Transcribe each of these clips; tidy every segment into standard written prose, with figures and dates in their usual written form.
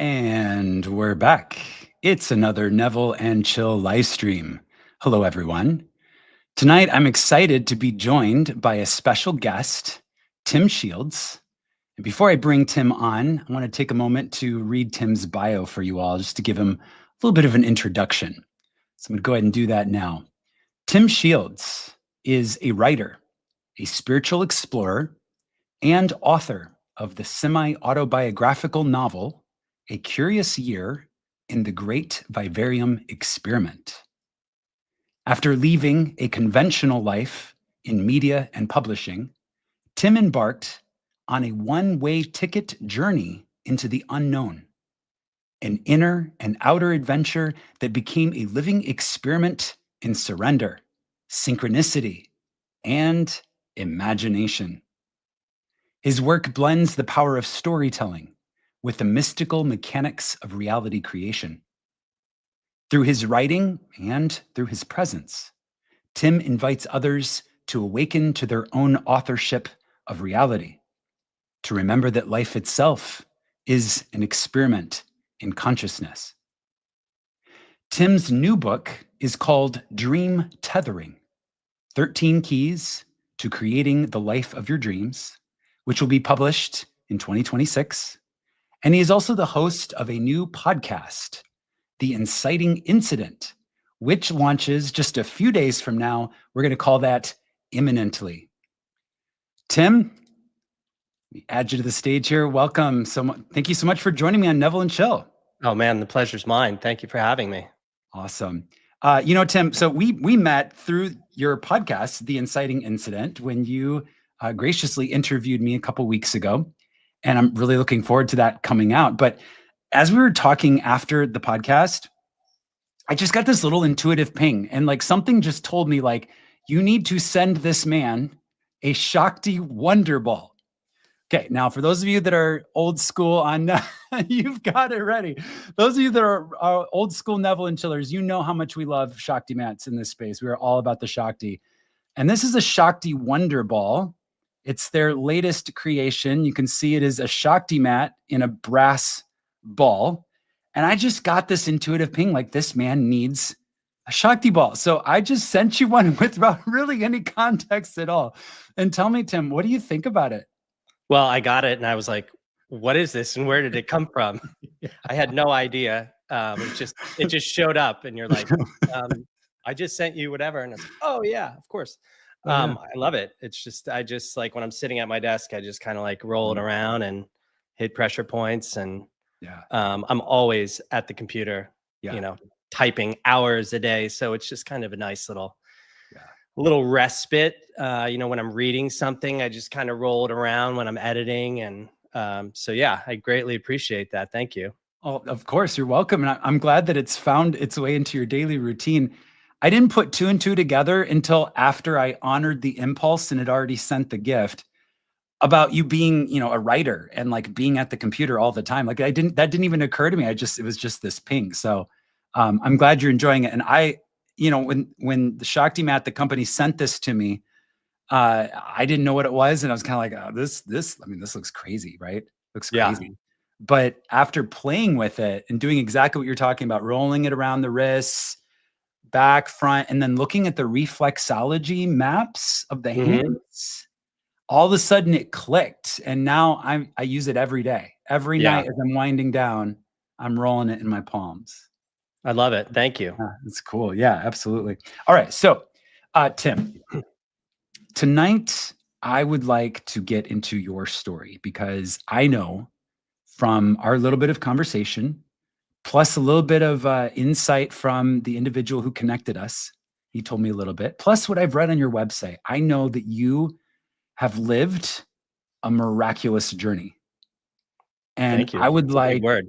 And we're back. It's another Neville and Chill live stream. Hello, everyone. Tonight, I'm excited to be joined by a special guest, Tim Shields. And before I bring Tim on, I want to take a moment to read Tim's bio for you all, just to give him a little bit of an introduction. So I'm going to go ahead and do that now. Tim Shields is a writer, a spiritual explorer, and author of the semi-autobiographical novel, A Curious Year in the Great Vivarium Experiment. After leaving a conventional life in media and publishing, Tim embarked on a one-way ticket journey into the unknown, an inner and outer adventure that became a living experiment in surrender, synchronicity, and imagination. His work blends the power of storytelling with the mystical mechanics of reality creation. Through his writing and through his presence, Tim invites others to awaken to their own authorship of reality, to remember that life itself is an experiment in consciousness. Tim's new book is called Dream Tethering: 13 Keys to Creating the Life of Your Dreams, which will be published in 2026. And he is also the host of a new podcast, The Inciting Incident, which launches just a few days from now. We're going to call that imminently. Tim, let me add you to the stage here. Welcome. Thank you so much for joining me on Neville and Chill. Oh man, the pleasure's mine. Thank you for having me. Awesome. Tim, so we met through your podcast, The Inciting Incident, when you graciously interviewed me a couple weeks ago, and I'm really looking forward to that coming out. But as we were talking after the podcast, I just got this little intuitive ping, and like something just told me, like, you need to send this man a Shakti Wonder Ball. Okay, now for those of you that are old school on, you've got it ready. Those of you that are old school Neville and Chillers, you know how much we love Shakti mats in this space. We are all about the Shakti. And this is a Shakti Wonder Ball. It's their latest creation. You can see it is a Shakti mat in a brass ball. And I just got this intuitive ping, like, this man needs a Shakti ball. So I just sent you one without really any context at all. And tell me, Tim, what do you think about it? Well, I got it and I was like, what is this and where did it come from? I had no idea. It just showed up and you're like, I just sent you whatever. And I was like, oh yeah, of course. I love it. I just like when I'm sitting at my desk, I just kind of like roll it around and hit pressure points. And I'm always at the computer, typing hours a day. So it's just kind of a nice little respite. When I'm reading something, I just kind of roll it around when I'm editing. And I greatly appreciate that. Thank you. Oh, of course, you're welcome. And I'm glad that it's found its way into your daily routine. I didn't put two and two together until after I honored the impulse and had already sent the gift about you being, a writer and like being at the computer all the time. Like that didn't even occur to me. It was just this ping. So I'm glad you're enjoying it. And when the Shakti mat, the company, sent this to me, I didn't know what it was. And I was kind of like, oh, this looks crazy, right? Looks crazy. Yeah. But after playing with it and doing exactly what you're talking about, rolling it around the wrists, back, front, and then looking at the reflexology maps of the hands, all of a sudden it clicked. And now I use it every day. Every night as I'm winding down, I'm rolling it in my palms. I love it. Thank you. That's cool. Yeah, absolutely. All right. So, Tim, tonight I would like to get into your story because I know from our little bit of conversation, plus a little bit of insight from the individual who connected us, he told me a little bit, plus what I've read on your website, I know that you have lived a miraculous journey. And thank you. I would like, big word.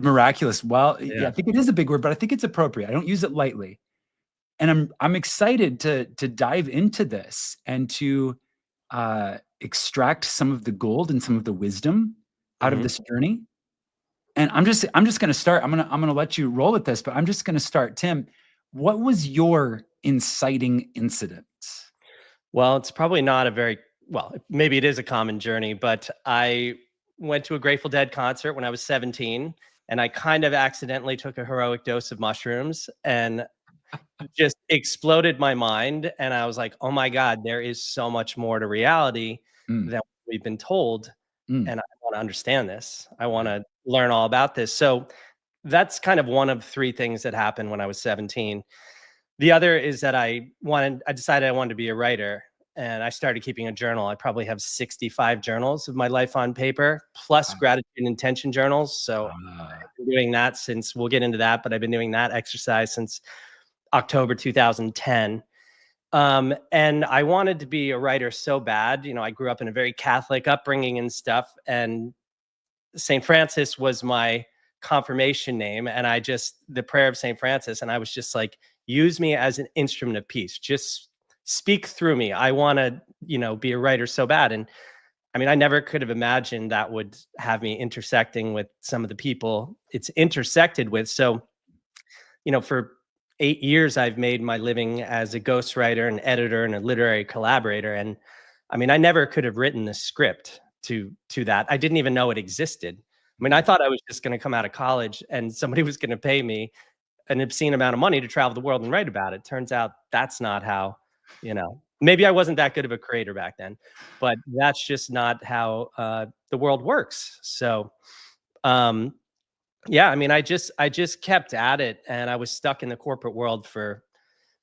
Miraculous. Well, yeah, I think it is a big word, but I think it's appropriate. I don't use it lightly. And I'm excited to dive into this and to extract some of the gold and some of the wisdom out of this journey. And I'm just going to start. I'm going to let you roll with this, but I'm just going to start. Tim, what was your inciting incident? Well, it's probably not maybe it is a common journey, but I went to a Grateful Dead concert when I was 17 and I kind of accidentally took a heroic dose of mushrooms and just exploded my mind. And I was like, oh my God, there is so much more to reality Mm, than we've been told. mm. And I want to understand this. I want to learn all about this. So that's kind of one of three things that happened when I was 17. The other is that I decided I wanted to be a writer, and I started keeping a journal. I probably have 65 journals of my life on paper, plus Wow. gratitude and intention journals. So Ah, I've been doing that since, we'll get into that, but I've been doing that exercise since October 2010. And I wanted to be a writer so bad. I grew up in a very Catholic upbringing and stuff, and St. Francis was my confirmation name. And the prayer of St. Francis, and I was just like, use me as an instrument of peace. Just speak through me. I want to, be a writer so bad. And I mean, I never could have imagined that would have me intersecting with some of the people it's intersected with. So, for 8 years, I've made my living as a ghostwriter, an editor, and a literary collaborator. And I mean, I never could have written the script to that. I didn't even know it existed. I mean, I thought I was just going to come out of college and somebody was going to pay me an obscene amount of money to travel the world and write about it. Turns out that's not how, maybe I wasn't that good of a creator back then, but that's just not how the world works. So, um, yeah, I mean, I just kept at it, and I was stuck in the corporate world for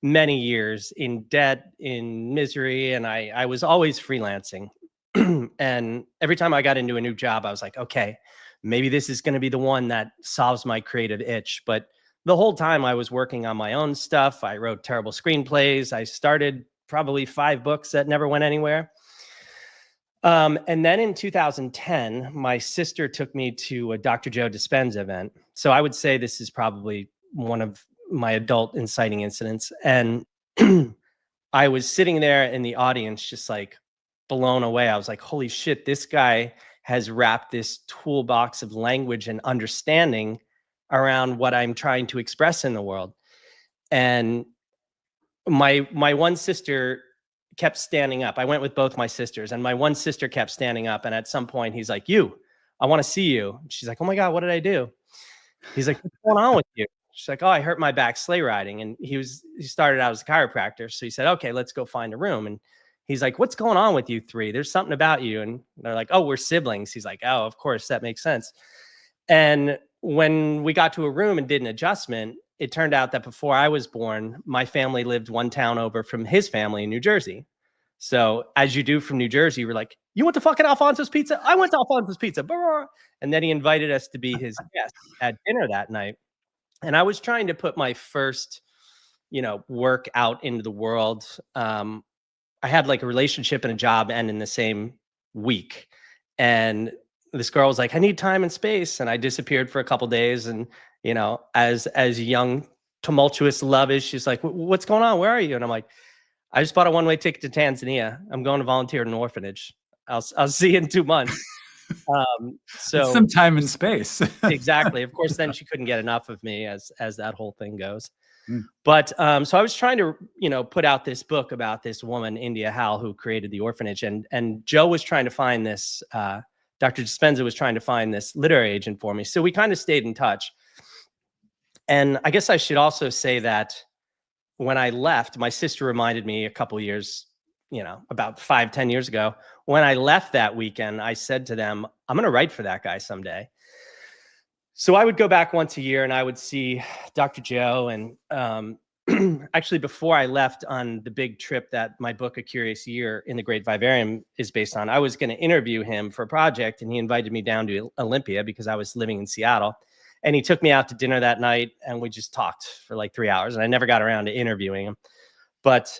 many years, in debt, in misery, and I was always freelancing. And every time I got into a new job, I was like, okay, maybe this is going to be the one that solves my creative itch. But the whole time I was working on my own stuff. I wrote terrible screenplays. I started probably 5 books that never went anywhere. And then in 2010, my sister took me to a Dr. Joe Dispenza event. So I would say this is probably one of my adult inciting incidents. And I was sitting there in the audience, just like blown away. I was like, holy shit, this guy has wrapped this toolbox of language and understanding around what I'm trying to express in the world. And my one sister kept standing up. I went with both my sisters, and my one sister kept standing up. And at some point, he's like, I want to see you. She's like, oh my God, what did I do? He's like, what's going on with you? She's like, oh, I hurt my back sleigh riding. And he started out as a chiropractor. So he said, okay, let's go find a room. And he's like, what's going on with you three? There's something about you. And they're like, oh, we're siblings. He's like, oh, of course, that makes sense. And when we got to a room and did an adjustment, it turned out that before I was born, my family lived one town over from his family in New Jersey. So as you do from New Jersey, we're like, you went to fucking Alfonso's Pizza? I went to Alfonso's Pizza. And then he invited us to be his guest at dinner that night. And I was trying to put my first, work out into the world. I had like a relationship and a job end in the same week. And this girl was like, I need time and space. And I disappeared for a couple days. And, as young, tumultuous love is, she's like, what's going on? Where are you? And I'm like, I just bought a one-way ticket to Tanzania. I'm going to volunteer at an orphanage. I'll see you in 2 months. It's So some time and space. exactly. Of course, then she couldn't get enough of me, as that whole thing goes. Mm. But so I was trying to, put out this book about this woman, India Howell, who created the orphanage, and Joe was trying to find this. Dr. Dispenza was trying to find this literary agent for me. So we kind of stayed in touch. And I guess I should also say that when I left, my sister reminded me a couple years, about 5-10 years ago, when I left that weekend, I said to them, I'm going to write for that guy someday. So I would go back once a year and I would see Dr. Joe. And actually, before I left on the big trip that my book, A Curious Year in the Great Vivarium, is based on, I was going to interview him for a project, and he invited me down to Olympia because I was living in Seattle. And he took me out to dinner that night, and we just talked for like 3 hours, and I never got around to interviewing him. But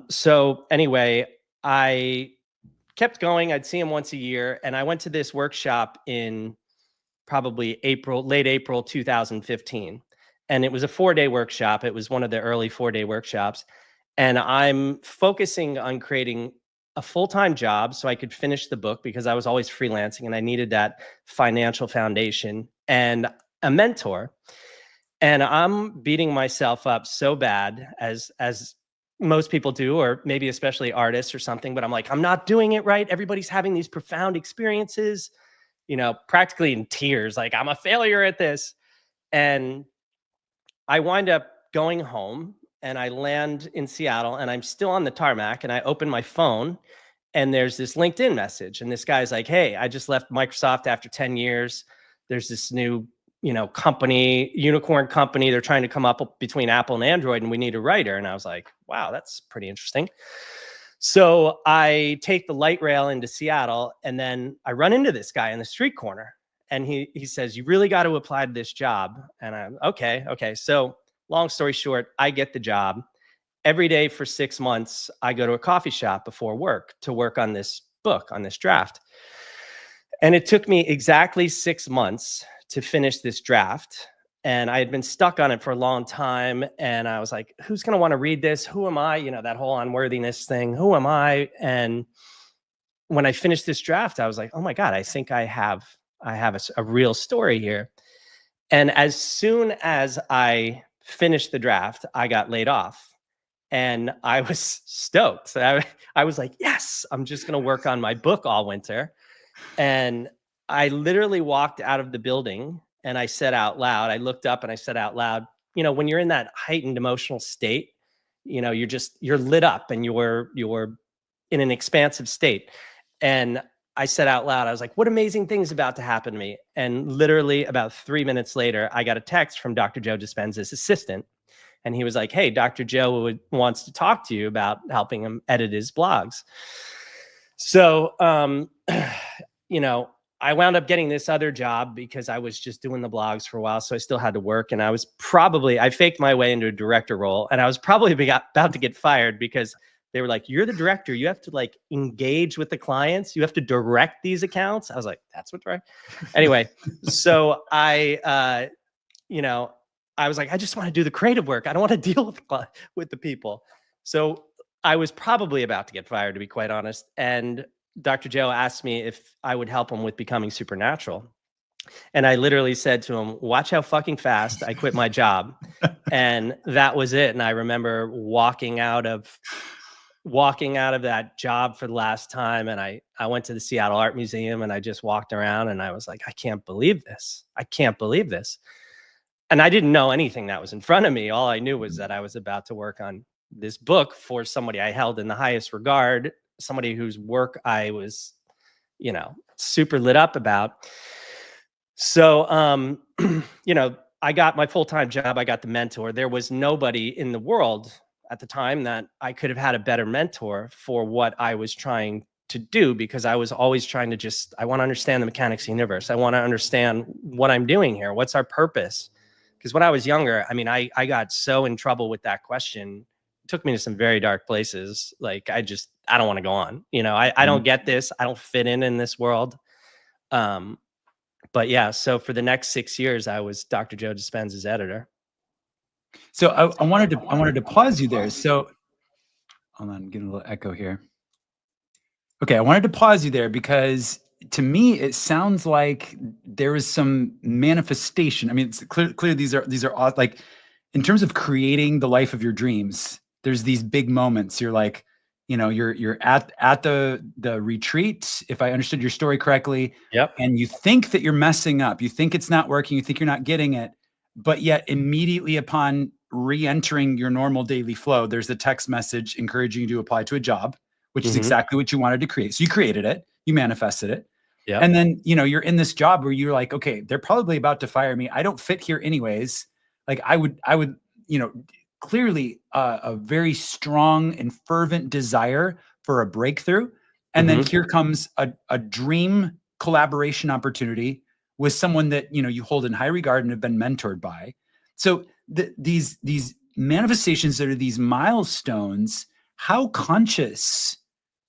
so anyway, I kept going. I'd see him once a year, and I went to this workshop in probably late April 2015. And it was a 4-day workshop. It was one of the early 4-day workshops. And I'm focusing on creating a full-time job so I could finish the book, because I was always freelancing and I needed that financial foundation, and a mentor. And I'm beating myself up so bad, as most people do, or maybe especially artists or something, but I'm like, I'm not doing it right. Everybody's having these profound experiences. practically in tears, like, I'm a failure at this. And I wind up going home and I land in Seattle and I'm still on the tarmac and I open my phone and there's this LinkedIn message. And this guy's like, hey, I just left Microsoft after 10 years. There's this new, company, unicorn company. They're trying to come up between Apple and Android and we need a writer. And I was like, wow, that's pretty interesting. So I take the light rail into Seattle and then I run into this guy in the street corner. And he says, you really got to apply to this job. And I'm okay. So long story short, I get the job. Every day for 6 months, I go to a coffee shop before work to work on this book, on this draft. And it took me exactly 6 months to finish this draft. And I had been stuck on it for a long time. And I was like, who's going to want to read this? Who am I? That whole unworthiness thing. Who am I? And when I finished this draft, I was like, oh my God, I think I have a real story here. And as soon as I finished the draft, I got laid off. And I was stoked. So I was like, yes, I'm just going to work on my book all winter. And I literally walked out of the building and I said out loud, I looked up and I said out loud, when you're in that heightened emotional state, you're lit up and you're in an expansive state. And I said out loud, I was like, what amazing things about to happen to me. And literally about 3 minutes later, I got a text from Dr. Joe Dispenza's assistant. And he was like, hey, Dr. Joe wants to talk to you about helping him edit his blogs. So, I wound up getting this other job because I was just doing the blogs for a while. So I still had to work. And I faked my way into a director role. And I was probably about to get fired because they were like, you're the director. You have to engage with the clients. You have to direct these accounts. I was like, that's what direct. Anyway, so I was like, I just want to do the creative work. I don't want to deal with the people. So I was probably about to get fired, to be quite honest. And Dr. Joe asked me if I would help him with becoming supernatural. And I literally said to him, watch how fucking fast I quit my job. And that was it. And I remember walking out of that job for the last time. And I went to the Seattle Art Museum and I just walked around and I was like, I can't believe this. I can't believe this. And I didn't know anything that was in front of me. All I knew was that I was about to work on this book for somebody I held in the highest regard, somebody whose work I was, super lit up about. So, I got my full-time job. I got the mentor. There was nobody in the world at the time that I could have had a better mentor for what I was trying to do, because I was always trying to I want to understand the mechanics of the universe. I want to understand what I'm doing here. What's our purpose? Because when I was younger, I got so in trouble with that question. It took me to some very dark places. Like, I don't want to go on. I don't get this. I don't fit in this world. But yeah, so for the next 6 years, I was Dr. Joe Dispenza's editor. So I wanted to pause you there. So hold on, I'm getting a little echo here. Okay, I wanted to pause you there because to me it sounds like there is some manifestation. I mean, it's clear these are like, in terms of creating the life of your dreams, there's these big moments. You're like, you're at the retreat, if I understood your story correctly. Yep. And you think that you're messing up. You think it's not working. You think you're not getting it. But yet immediately upon re-entering your normal daily flow, there's a text message encouraging you to apply to a job, which is exactly what you wanted to create. So you created it, you manifested it. Yep. And then, you're in this job where you're like, okay, they're probably about to fire me. I don't fit here anyways. Like I would, clearly a very strong and fervent desire for a breakthrough. And then here comes a dream collaboration opportunity with someone that, you hold in high regard and have been mentored by. So these manifestations that are these milestones, how conscious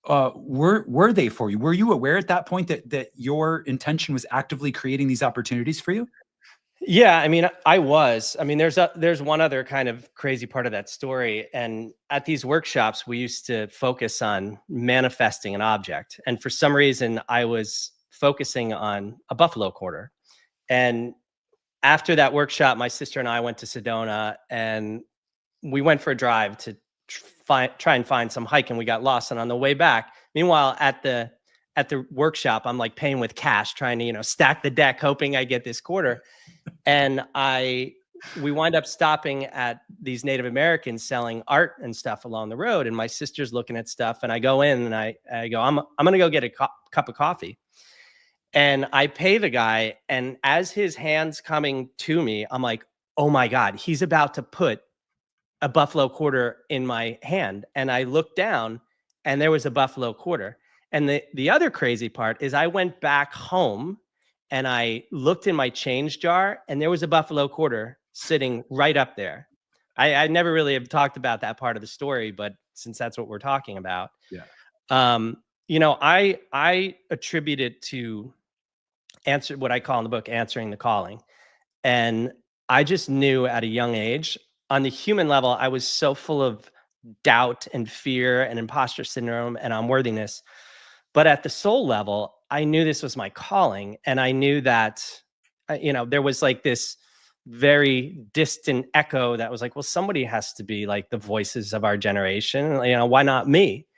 were they for you? Were you aware at that point that your intention was actively creating these opportunities for you? Yeah, I was. There's one other kind of crazy part of that story. And at these workshops, we used to focus on manifesting an object. And for some reason, I was focusing on a buffalo quarter. And after that workshop, my sister and I went to Sedona and we went for a drive to try and find some hike, and we got lost. And on the way back, meanwhile, at the at the workshop, I'm like paying with cash, trying to, you know, stack the deck, hoping I get this quarter. And we wind up stopping at these Native Americans selling art and stuff along the road. And my sister's looking at stuff, and I go in and I go, I'm going to go get a cup of coffee. And I pay the guy. And as his hand's coming to me, I'm like, oh my God, he's about to put a buffalo quarter in my hand. And I looked down and there was a buffalo quarter. And the other crazy part is I went back home and I looked in my change jar and there was a buffalo quarter sitting right up there. I never really have talked about that part of the story, but since that's what we're talking about, you know, I attribute it to answer what I call in the book, answering the calling. And I just knew at a young age, on the human level, I was so full of doubt and fear and imposter syndrome and unworthiness. But at the soul level, I knew this was my calling. And I knew that, you know, there was like this very distant echo that was like, well, somebody has to be like the voices of our generation. You know, why not me?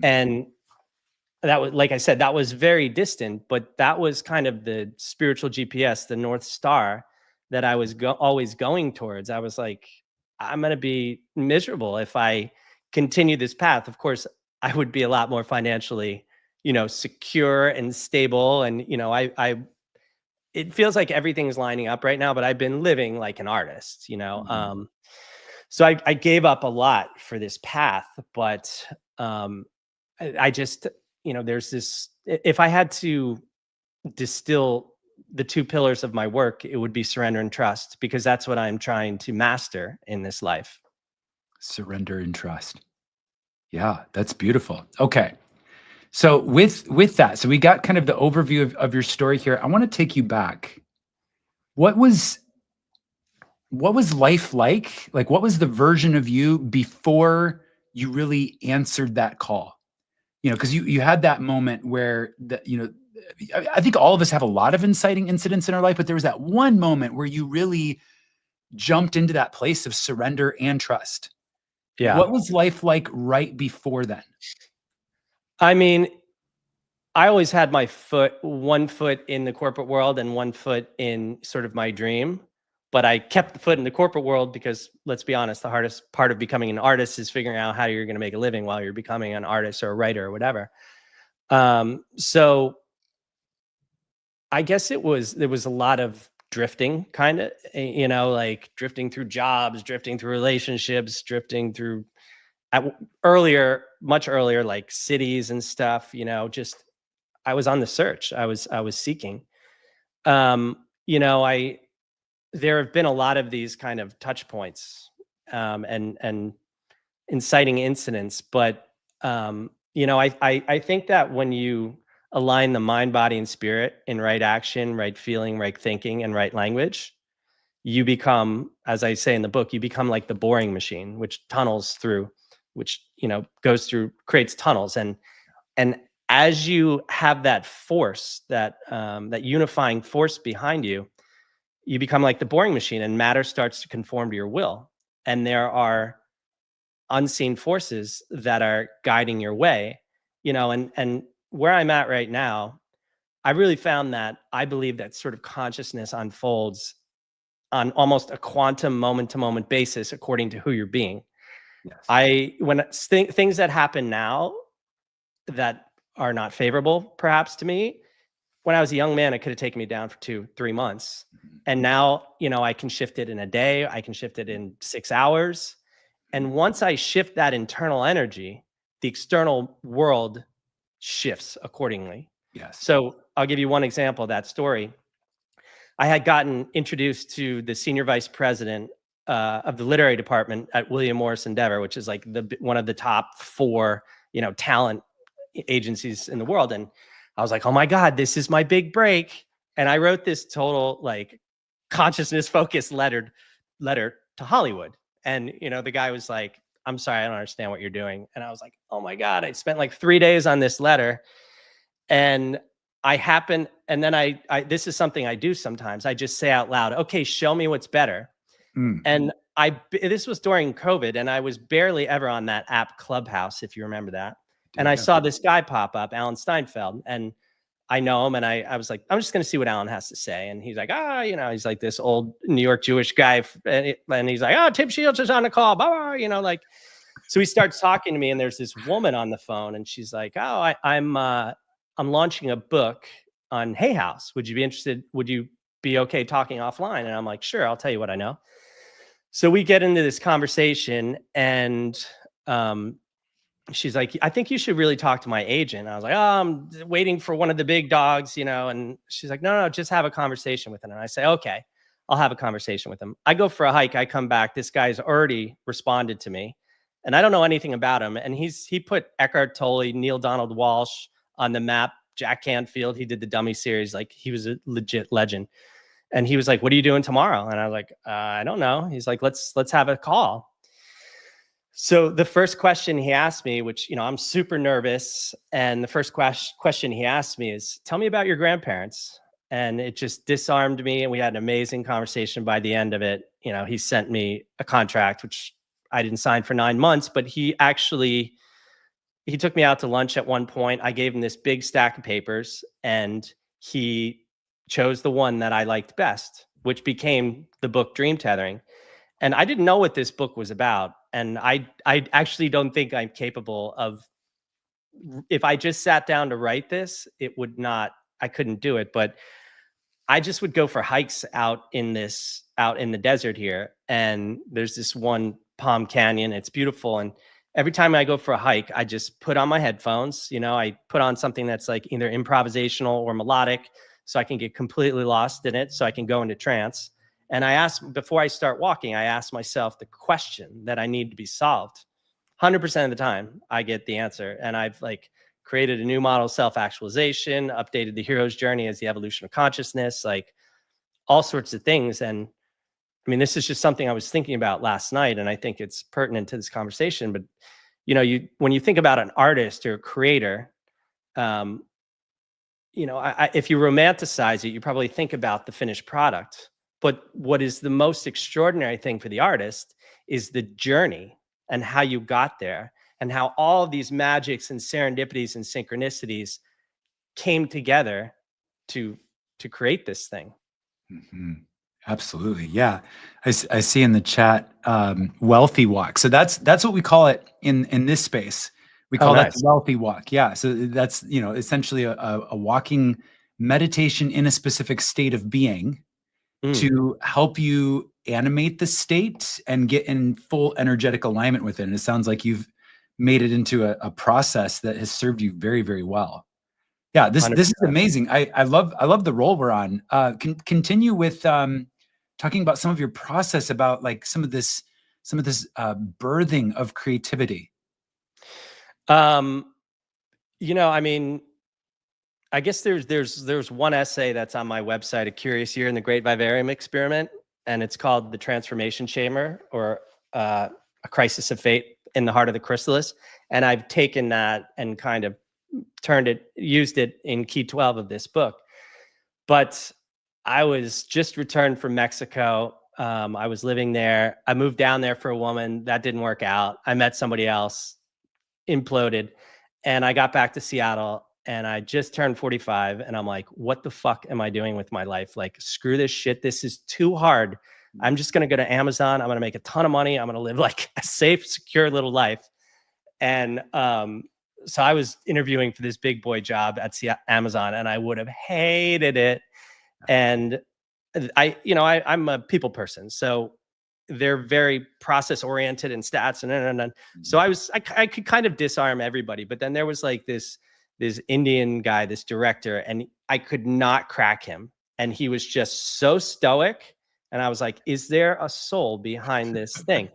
And that was, like I said, that was very distant, but that was kind of the spiritual GPS, the North Star that I was always going towards. I was like, I'm going to be miserable if I continue this path. Of course, I would be a lot more financially, you know, secure and stable. And, you know, it feels like everything's lining up right now, but I've been living like an artist, you know? So I gave up a lot for this path, but I just, you know, there's this, if I had to distill the two pillars of my work, it would be surrender and trust, because that's what I'm trying to master in this life. Surrender and trust. Yeah, that's beautiful. Okay. So with that, so we got kind of the overview of your story here. I want to take you back. What was life like? Like, what was the version of you before you really answered that call? You know, because you had that moment where you know, I think all of us have a lot of inciting incidents in our life, but there was that one moment where you really jumped into that place of surrender and trust. Yeah. What was life like right before then? I mean, I always had my one foot in the corporate world and one foot in sort of my dream. But I kept the foot in the corporate world because, let's be honest, the hardest part of becoming an artist is figuring out how you're going to make a living while you're becoming an artist or a writer or whatever. So I guess there was a lot of drifting, kind of, you know, like drifting through jobs, drifting through relationships, drifting through much earlier, like cities and stuff, you know, just, I was on the search. I was seeking. You know, there have been a lot of these kind of touch points, and inciting incidents, but you know, I think that when you align the mind, body, and spirit in right action, right feeling, right thinking, and right language, you become, as I say in the book, you become like the boring machine, which tunnels through, which, you know, creates tunnels. And as you have that force, that unifying force behind you, you become like the boring machine, and matter starts to conform to your will. And there are unseen forces that are guiding your way, you know, and where I'm at right now, I really found that I believe that sort of consciousness unfolds on almost a quantum moment to moment basis according to who you're being. Yes. When things that happen now that are not favorable perhaps to me, when I was a young man, it could have taken me down for 2-3 months. And now, you know, I can shift it in a day, I can shift it in 6 hours. And once I shift that internal energy, the external world shifts accordingly. Yes. So I'll give you one example of that story. I had gotten introduced to the senior vice president of the literary department at William Morris Endeavor, which is like one of the top 4, you know, talent agencies in the world. And I was like, oh my God, this is my big break. And I wrote this total like consciousness focused letter to Hollywood. And, you know, the guy was like, I'm sorry, I don't understand what you're doing. And I was like, oh my God, I spent like 3 days on this letter. And and then this is something I do sometimes. I just say out loud, okay, show me what's better. And this was during COVID, and I was barely ever on that app Clubhouse, if you remember that. And I saw this guy pop up, Alan Steinfeld, and I know him, and I was like, I'm just going to see what Alan has to say. And he's like, he's like this old New York Jewish guy. And he's like, Tim Shields is on the call, blah, blah, like, so he starts talking to me, and there's this woman on the phone, and she's like, I'm launching a book on Hay House. Would you be interested? Would you be okay talking offline? And I'm like, sure, I'll tell you what I know. So we get into this conversation, and she's like, I think you should really talk to my agent. I was like, I'm waiting for one of the big dogs, and she's like, no, just have a conversation with him. And I say, okay, I'll have a conversation with him. I go for a hike. I come back. This guy's already responded to me, and I don't know anything about him. And he put Eckhart Tolle, Neil Donald Walsh on the map, Jack Canfield. He did the Dummy series. Like, he was a legit legend. And he was like, what are you doing tomorrow? And I was like, I don't know. He's like, let's have a call. So the first question he asked me, which, I'm super nervous. And the first question he asked me is, tell me about your grandparents. And it just disarmed me. And we had an amazing conversation. By the end of it, he sent me a contract, which I didn't sign for 9 months, but he took me out to lunch at one point. I gave him this big stack of papers, and he chose the one that I liked best, which became the book Dream Tethering. And I didn't know what this book was about. And I actually don't think I'm capable of, if I just sat down to write this, I couldn't do it. But I just would go for hikes out in the desert here. And there's this one Palm Canyon. It's beautiful. And every time I go for a hike, I just put on my headphones. I put on something that's like either improvisational or melodic, so I can get completely lost in it, so I can go into trance. And before I start walking, I ask myself the question that I need to be solved. 100% of the time, I get the answer. And I've created a new model of self-actualization, updated the hero's journey as the evolution of consciousness, all sorts of things. And I mean, this is just something I was thinking about last night, and I think it's pertinent to this conversation. But, when you think about an artist or a creator, if you romanticize it, you probably think about the finished product. But what is the most extraordinary thing for the artist is the journey and how you got there, and how all of these magics and serendipities and synchronicities came together to create this thing. Mm-hmm. Absolutely. Yeah. I see in the chat, wealthy walk. So that's what we call it in this space. We call that the wealthy walk. Yeah. So that's, essentially a walking meditation in a specific state of being to help you animate the state and get in full energetic alignment with it. And it sounds like you've made it into a process that has served you very, very well. Yeah, this is amazing. I love the role we're on. Continue with talking about some of your process, about some of this birthing of creativity. I mean, I guess there's one essay that's on my website, A Curious Year in the Great Vivarium Experiment, and it's called The Transformation Chamber, or A Crisis of Fate in the Heart of the Chrysalis. And I've taken that and kind of used it in key 12 of this book. But I was just returned from Mexico. I was living there. I moved down there for a woman. That didn't work out. I met somebody else, imploded. And I got back to Seattle, and I just turned 45. And I'm like, what the fuck am I doing with my life? Screw this shit. This is too hard. I'm just going to go to Amazon. I'm going to make a ton of money. I'm going to live a safe, secure little life. And so I was interviewing for this big boy job at Amazon, and I would have hated it. And I'm a people person, so they're very process oriented and stats and. So I could kind of disarm everybody, but then there was this Indian guy, this director, and I could not crack him, and he was just so stoic. And I was like, is there a soul behind this thing?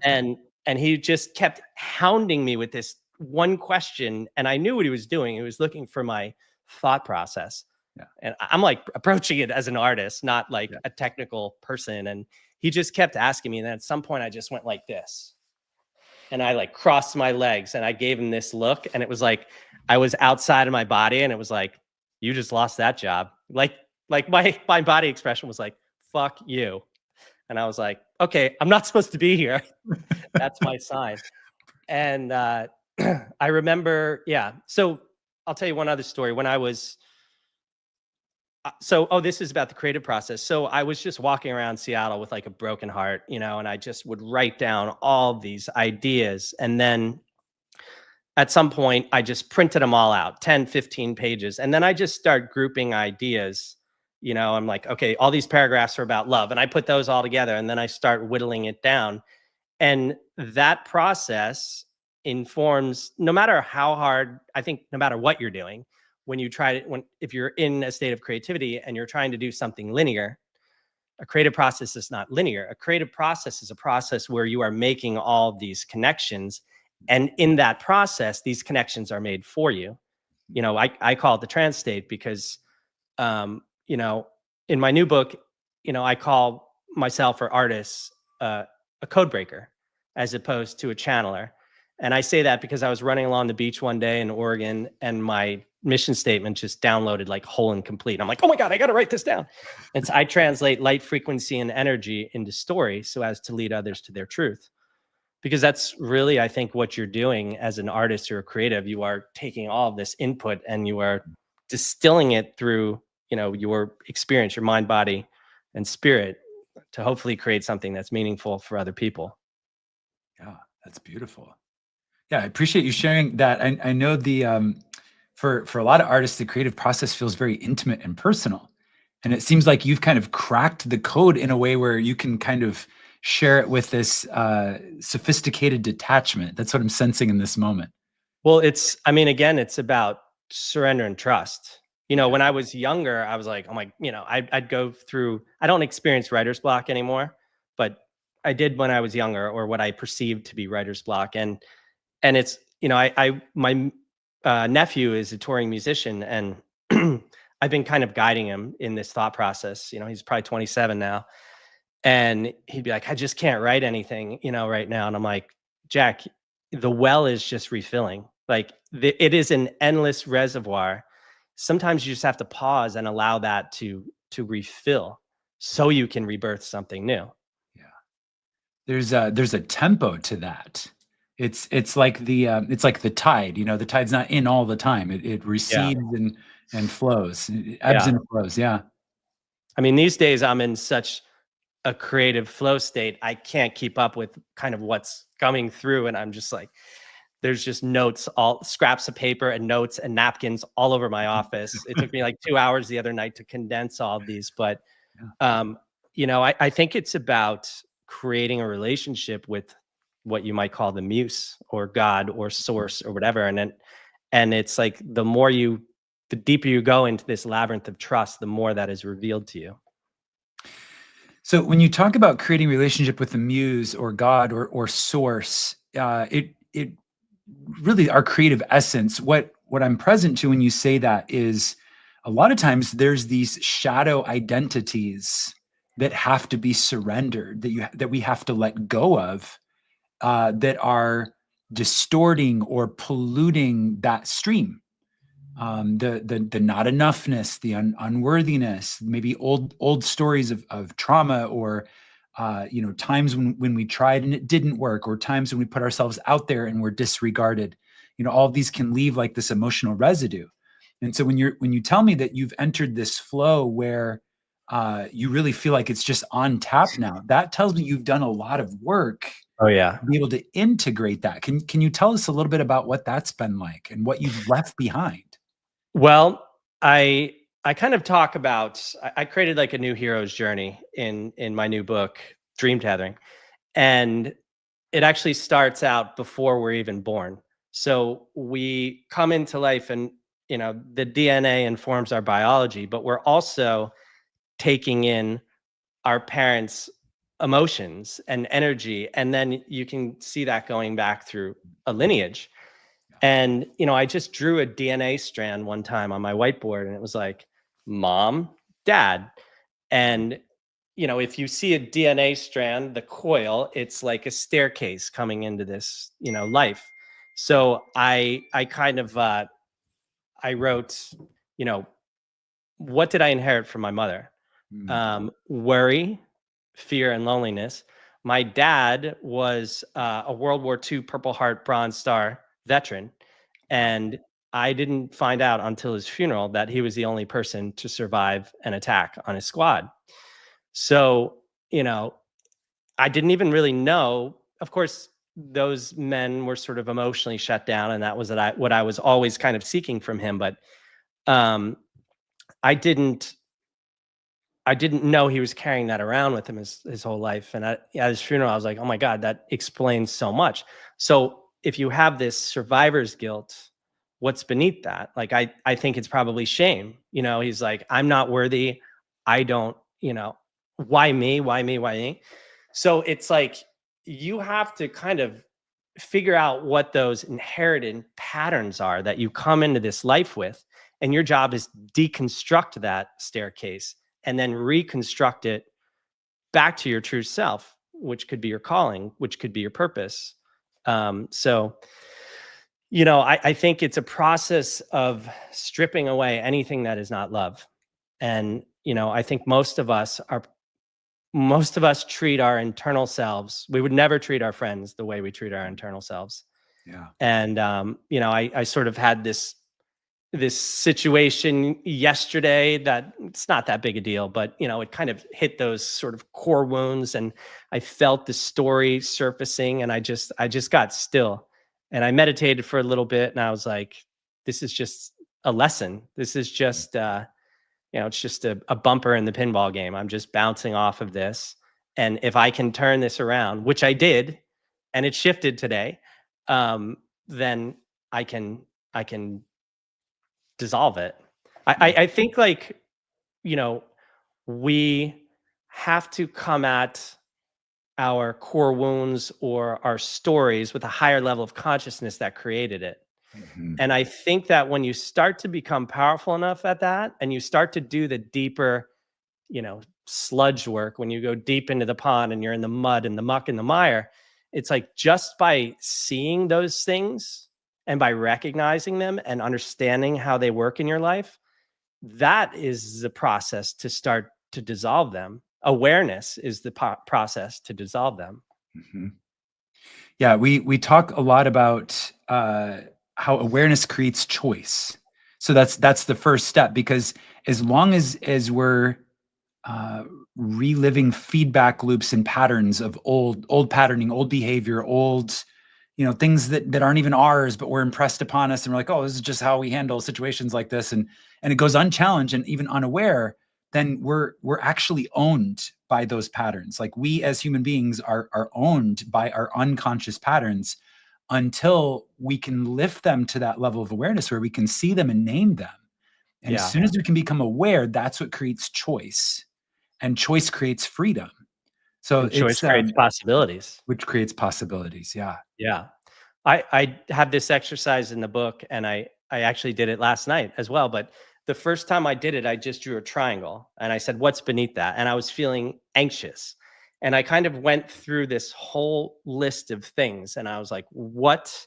and he just kept hounding me with this one question, and I knew what he was doing. He was looking for my thought process. Yeah. And I'm approaching it as an artist, not a technical person. And he just kept asking me. And then at some point I just went like this, and I crossed my legs, and I gave him this look, and it was I was outside of my body, and it was you just lost that job. My body expression was fuck you. And I was like, okay, I'm not supposed to be here. That's my sign. And I remember, yeah. So I'll tell you one other story. When I was, this is about the creative process. So I was just walking around Seattle with like a broken heart, and I just would write down all these ideas. And then at some point, I just printed them all out, 10, 15 pages. And then I just start grouping ideas. I'm like, okay, all these paragraphs are about love. And I put those all together. And then I start whittling it down. And that process informs, no matter how hard, I think no matter what you're doing, when you try to, if you're in a state of creativity and you're trying to do something linear, a creative process is not linear. A creative process is a process where you are making all these connections. And in that process, these connections are made for you. I call it the trance state because, um, you know, in my new book, I call myself or artists a code breaker as opposed to a channeler. And I say that because I was running along the beach one day in Oregon and my mission statement just downloaded like whole and complete. I'm like, oh my God, I got to write this down. And so I translate light, frequency, and energy into story so as to lead others to their truth. Because that's really, I think, what you're doing as an artist or a creative. You are taking all of this input and you are distilling it through, your experience, your mind, body, and spirit to hopefully create something that's meaningful for other people. Yeah, that's beautiful. Yeah, I appreciate you sharing that. I know for a lot of artists, the creative process feels very intimate and personal. And it seems like you've kind of cracked the code in a way where you can kind of share it with this sophisticated detachment. That's what I'm sensing in this moment. Well, again, it's about surrender and trust. Yeah. When I was younger, I was like, oh my, I'd go through, I don't experience writer's block anymore, but I did when I was younger, or what I perceived to be writer's block. And it's, my nephew is a touring musician, and I've been kind of guiding him in this thought process. He's probably 27 now, and he'd be like, I just can't write anything, right now. And I'm like, Jack, the well is just refilling. Like it is an endless reservoir. Sometimes you just have to pause and allow that to refill so you can rebirth something new. Yeah. There's a tempo to that. It's like the tide. The tide's not in all the time. It Yeah. recedes and flows. It ebbs Yeah. and flows. Yeah. These days I'm in such a creative flow state. I can't keep up with kind of what's coming through. And I'm just like, there's just notes, all scraps of paper and notes and napkins all over my office. It took me like 2 hours the other night to condense all of these. But, Yeah. I think it's about creating a relationship with what you might call the muse or God or source or whatever. And it's like, the deeper you go into this labyrinth of trust, the more that is revealed to you. So when you talk about creating relationship with the muse or God or source, it really our creative essence. What I'm present to when you say that is a lot of times there's these shadow identities that have to be surrendered, that we have to let go of, that are distorting or polluting that stream. The not enoughness, the unworthiness, maybe old stories of trauma, or times when we tried and it didn't work, or times when we put ourselves out there and were disregarded. All of these can leave like this emotional residue. And so when you tell me that you've entered this flow where you really feel like it's just on tap now, that tells me you've done a lot of work Oh yeah. to be able to integrate that. Can you tell us a little bit about what that's been like and what you've left behind? Well, I kind of talk about, I created like a new hero's journey in my new book, Dream Tethering. And it actually starts out before we're even born. So we come into life and the DNA informs our biology, but we're also taking in our parents' emotions and energy. And then you can see that going back through a lineage. And, I just drew a DNA strand one time on my whiteboard, and it was like, mom, dad. And, if you see a DNA strand, the coil, it's like a staircase coming into this, life. So I kind of, I wrote, you know, what did I inherit from my mother? Mm, Worry, fear, and loneliness. My dad was a World War II Purple Heart Bronze Star veteran. And I didn't find out until his funeral that he was the only person to survive an attack on his squad. So, you know, I didn't even really know. Of course, those men were sort of emotionally shut down, and that was what I was always kind of seeking from him. But um, I didn't I didn't know he was carrying that around with him his whole life. And at his funeral, I was like, oh my God, that explains so much. So if you have this survivor's guilt, what's beneath that? Like, I think it's probably shame. You know, he's like, I'm not worthy. I don't, why me? Why me? Why me? So it's like you have to kind of figure out what those inherited patterns are that you come into this life with. And your job is deconstruct that staircase and then reconstruct it back to your true self, which could be your calling, which could be your purpose. So, I think it's a process of stripping away anything that is not love. And, I think most of us treat our internal selves. We would never treat our friends the way we treat our internal selves. Yeah. And, I sort of had this situation yesterday that it's not that big a deal, but it kind of hit those sort of core wounds, and I felt the story surfacing, and I just got still, and I meditated for a little bit, and I was like, this is just a lesson. This is just it's just a bumper in the pinball game. I'm just bouncing off of this, and if I can turn this around, which I did, and it shifted today, then I can dissolve it. I think, like, we have to come at our core wounds or our stories with a higher level of consciousness that created it. Mhm. And I think that when you start to become powerful enough at that, and you start to do the deeper, sludge work, when you go deep into the pond and you're in the mud and the muck and the mire, it's like just by seeing those things and by recognizing them and understanding how they work in your life, that is the process to start to dissolve them. Awareness is the process to dissolve them. Mhm. Yeah, we talk a lot about how awareness creates choice. So that's the first step, because as long as we're uh, reliving feedback loops and patterns of old patterning, old behavior, old things that aren't even ours, but were impressed upon us, and we're like, oh, this is just how we handle situations like this, and it goes unchallenged and even unaware, then we're actually owned by those patterns. Like, we as human beings are owned by our unconscious patterns until we can lift them to that level of awareness where we can see them and name them. And as Yeah. soon as we can become aware, that's what creates choice, and choice creates freedom. So And choice creates possibilities. which creates possibilities. Yeah. Yeah. I have this exercise in the book, and I actually did it last night as well. But the first time I did it, I just drew a triangle and I said, what's beneath that? And I was feeling anxious. And I kind of went through this whole list of things, and I was like, what's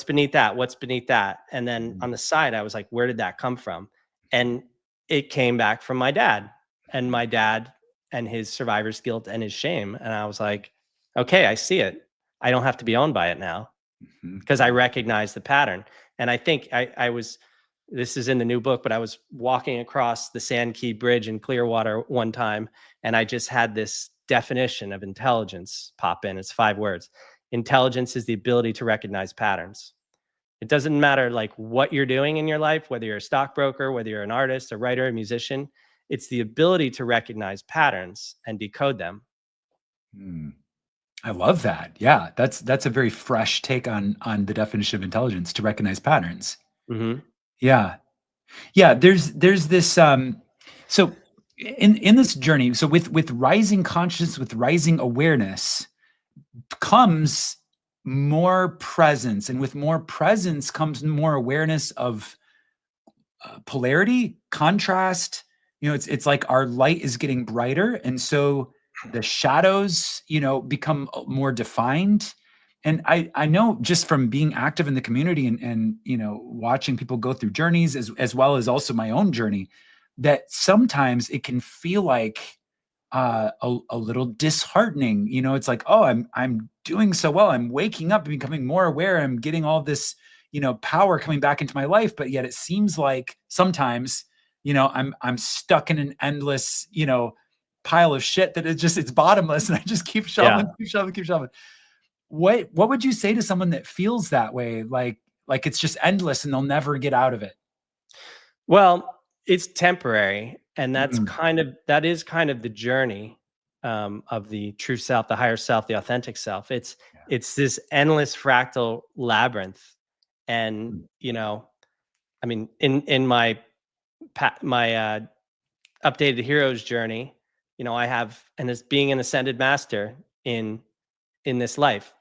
beneath that? What's beneath that? And then Mhm. on the side, I was like, where did that come from? And it came back from my dad, and my dad and his survivor's guilt and his shame. And I was like, okay, I see it. I don't have to be owned by it now, Mhm. because I recognize the pattern. And I think I was, this is in the new book, but I was walking across the Sand Key Bridge in Clearwater one time, and I just had this definition of intelligence pop in. It's 5 words. Intelligence is the ability to recognize patterns. It doesn't matter like what you're doing in your life, whether you're a stockbroker, whether you're an artist, a writer, a musician, it's the ability to recognize patterns and decode them. Mm. I love that. Yeah, that's a very fresh take on the definition of intelligence, to recognize patterns. Hmm. Yeah. Yeah, there's this so in this journey, so with rising consciousness, with rising awareness comes more presence, and with more presence comes more awareness of polarity, contrast. It's like our light is getting brighter, and so the shadows, become more defined. And I know, just from being active in the community, and watching people go through journeys, as well as also my own journey, that sometimes it can feel like a little disheartening. You know, it's like, oh, I'm doing so well. I'm waking up and becoming more aware. I'm getting all this, you know, power coming back into my life, but yet it seems like sometimes, you know, I'm stuck in an endless, you know, pile of shit that it's bottomless, and I just keep Yeah. shoveling, keep shoveling, keep shoveling. What would you say to someone that feels that way, like it's just endless and they'll never get out of it? Well, it's temporary, and Mm, that is kind of the journey of the true self, the higher self, the authentic self. yeah. It's this endless fractal labyrinth, and Mm, you know, I mean, in my updated hero's journey, you know, I have, and as being an ascended master in this life.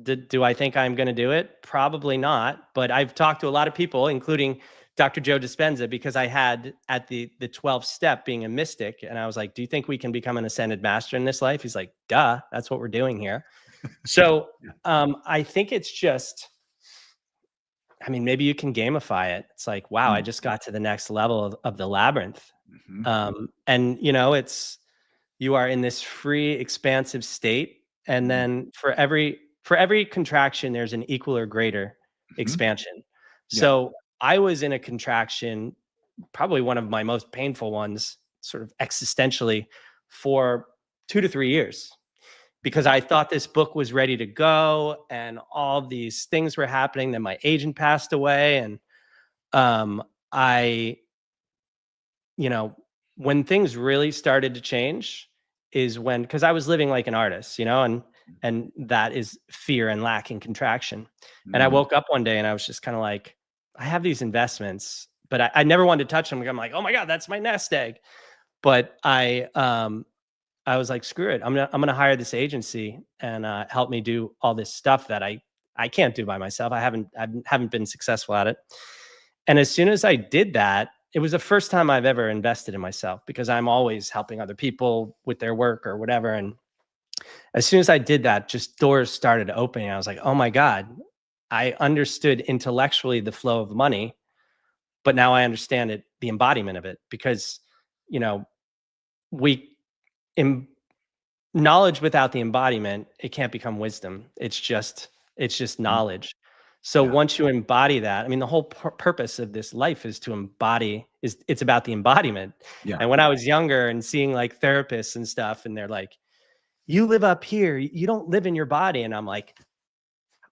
Do I think I'm going to do it? Probably not. But I've talked to a lot of people, including Dr. Joe Dispenza, because I had at the 12th step being a mystic, and I was like, "Do you think we can become an ascended master in this life?" He's like, "Duh, that's what we're doing here." So yeah. I think it's just, I mean, maybe you can gamify it. It's like, wow, I Mm, just got to the next level of the labyrinth, mhm, and you know, it's you are in this free, expansive state, and mm, then for every contraction, there's an equal or greater mhm. expansion. Yeah. So I was in a contraction, probably one of my most painful ones, sort of existentially, for 2 to 3 years, because Mhm. I thought this book was ready to go, and all these things were happening. Then my agent passed away, and um, I you know, when things really started to change is when, because I was living like an artist, you know, and that is fear and lack and contraction. And I Mm, woke up one day and I was just kind of like, I have these investments, but I never wanted to touch them. I'm like, oh my God, that's my nest egg. But I was like, screw it. I'm gonna hire this agency and help me do all this stuff that I can't do by myself. I haven't been successful at it. And as soon as I did that, it was the first time I've ever invested in myself, because I'm always helping other people with their work or whatever. And as soon as I did that, just doors started opening. I was like, oh my God, I understood intellectually the flow of money, but now I understand it, the embodiment of it, because, you know, we, em- knowledge without the embodiment, it can't become wisdom. It's just mm, knowledge. So yeah. once you embody that, I mean, the whole purpose of this life is to embody, is it's about the embodiment. Yeah. And when I was younger and seeing like therapists and stuff, and they're like, you live up here, you don't live in your body. And I'm like,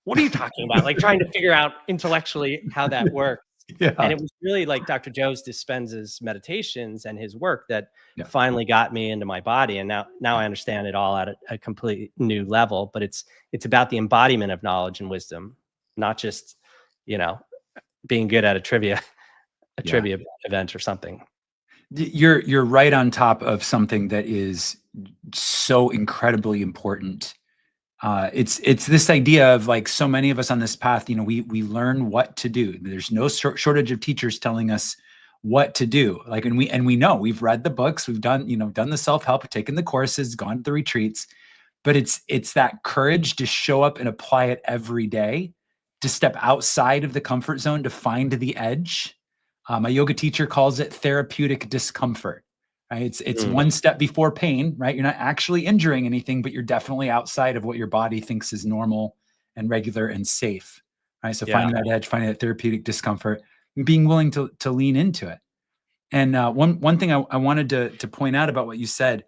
what are you talking about? Like trying to figure out intellectually how that works. And Yeah. it was really like Dr. Joe's Dispenza's meditations and his work that Yeah. finally got me into my body. And now Yeah. I understand it all at a complete new level. But it's about the embodiment of knowledge and wisdom, not just, you know, being good at a Yeah. trivia event or something. You're right on top of something that is so incredibly important. It's this idea of, like, so many of us on this path, you know, we learn what to do. There's no shortage of teachers telling us what to do. Like, and we know, we've read the books, we've done, you know, done the self-help, taken the courses, gone to the retreats, but it's that courage to show up and apply it every day, to step outside of the comfort zone, to find the edge. My yoga teacher calls it therapeutic discomfort. Right? It's Mm, one step before pain, right? You're not actually injuring anything, but you're definitely outside of what your body thinks is normal and regular and safe. Right? So yeah. finding that edge, finding that therapeutic discomfort, and being willing to lean into it. And one thing I wanted to point out about what you said,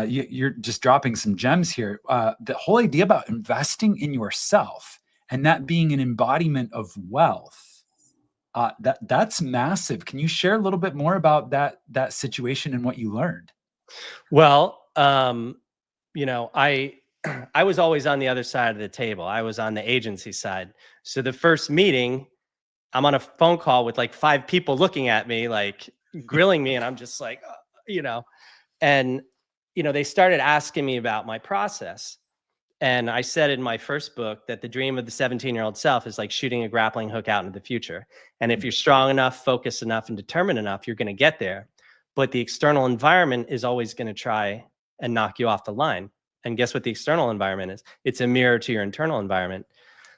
you're just dropping some gems here. The whole idea about investing in yourself and that being an embodiment of wealth, that's massive. Can you share a little bit more about that situation and what you learned? Well, you know, I was always on the other side of the table. I was on the agency side. So the first meeting, I'm on a phone call with like 5 people looking at me, like grilling me, and I'm just like, you know, and you know, they started asking me about my process. And I said in my first book that the dream of the 17-year-old self is like shooting a grappling hook out into the future. And if Mm, you're strong enough, focused enough, and determined enough, you're going to get there. But the external environment is always going to try and knock you off the line. And guess what the external environment is? It's a mirror to your internal environment.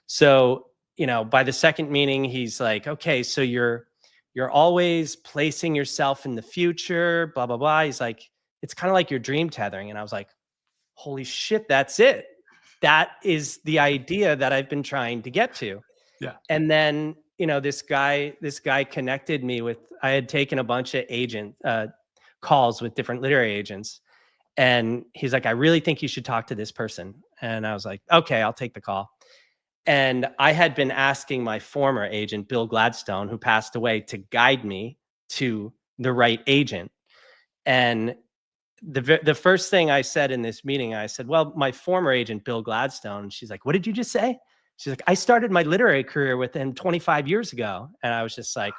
So, you know, by the second meeting, he's like, okay, so you're always placing yourself in the future, blah, blah, blah. He's like, it's kind of like your dream tethering. And I was like, holy shit, that's it. That is the idea that I've been trying to get to. Yeah. And then, this guy connected me with, I had taken a bunch of calls with different literary agents. And he's like, I really think you should talk to this person. And I was like, okay, I'll take the call. And I had been asking my former agent, Bill Gladstone, who passed away, to guide me to the right agent. And the first thing I said in this meeting, I said, well, my former agent, Bill Gladstone, she's like, what did you just say? She's like, I started my literary career with him 25 years ago. And I was just like,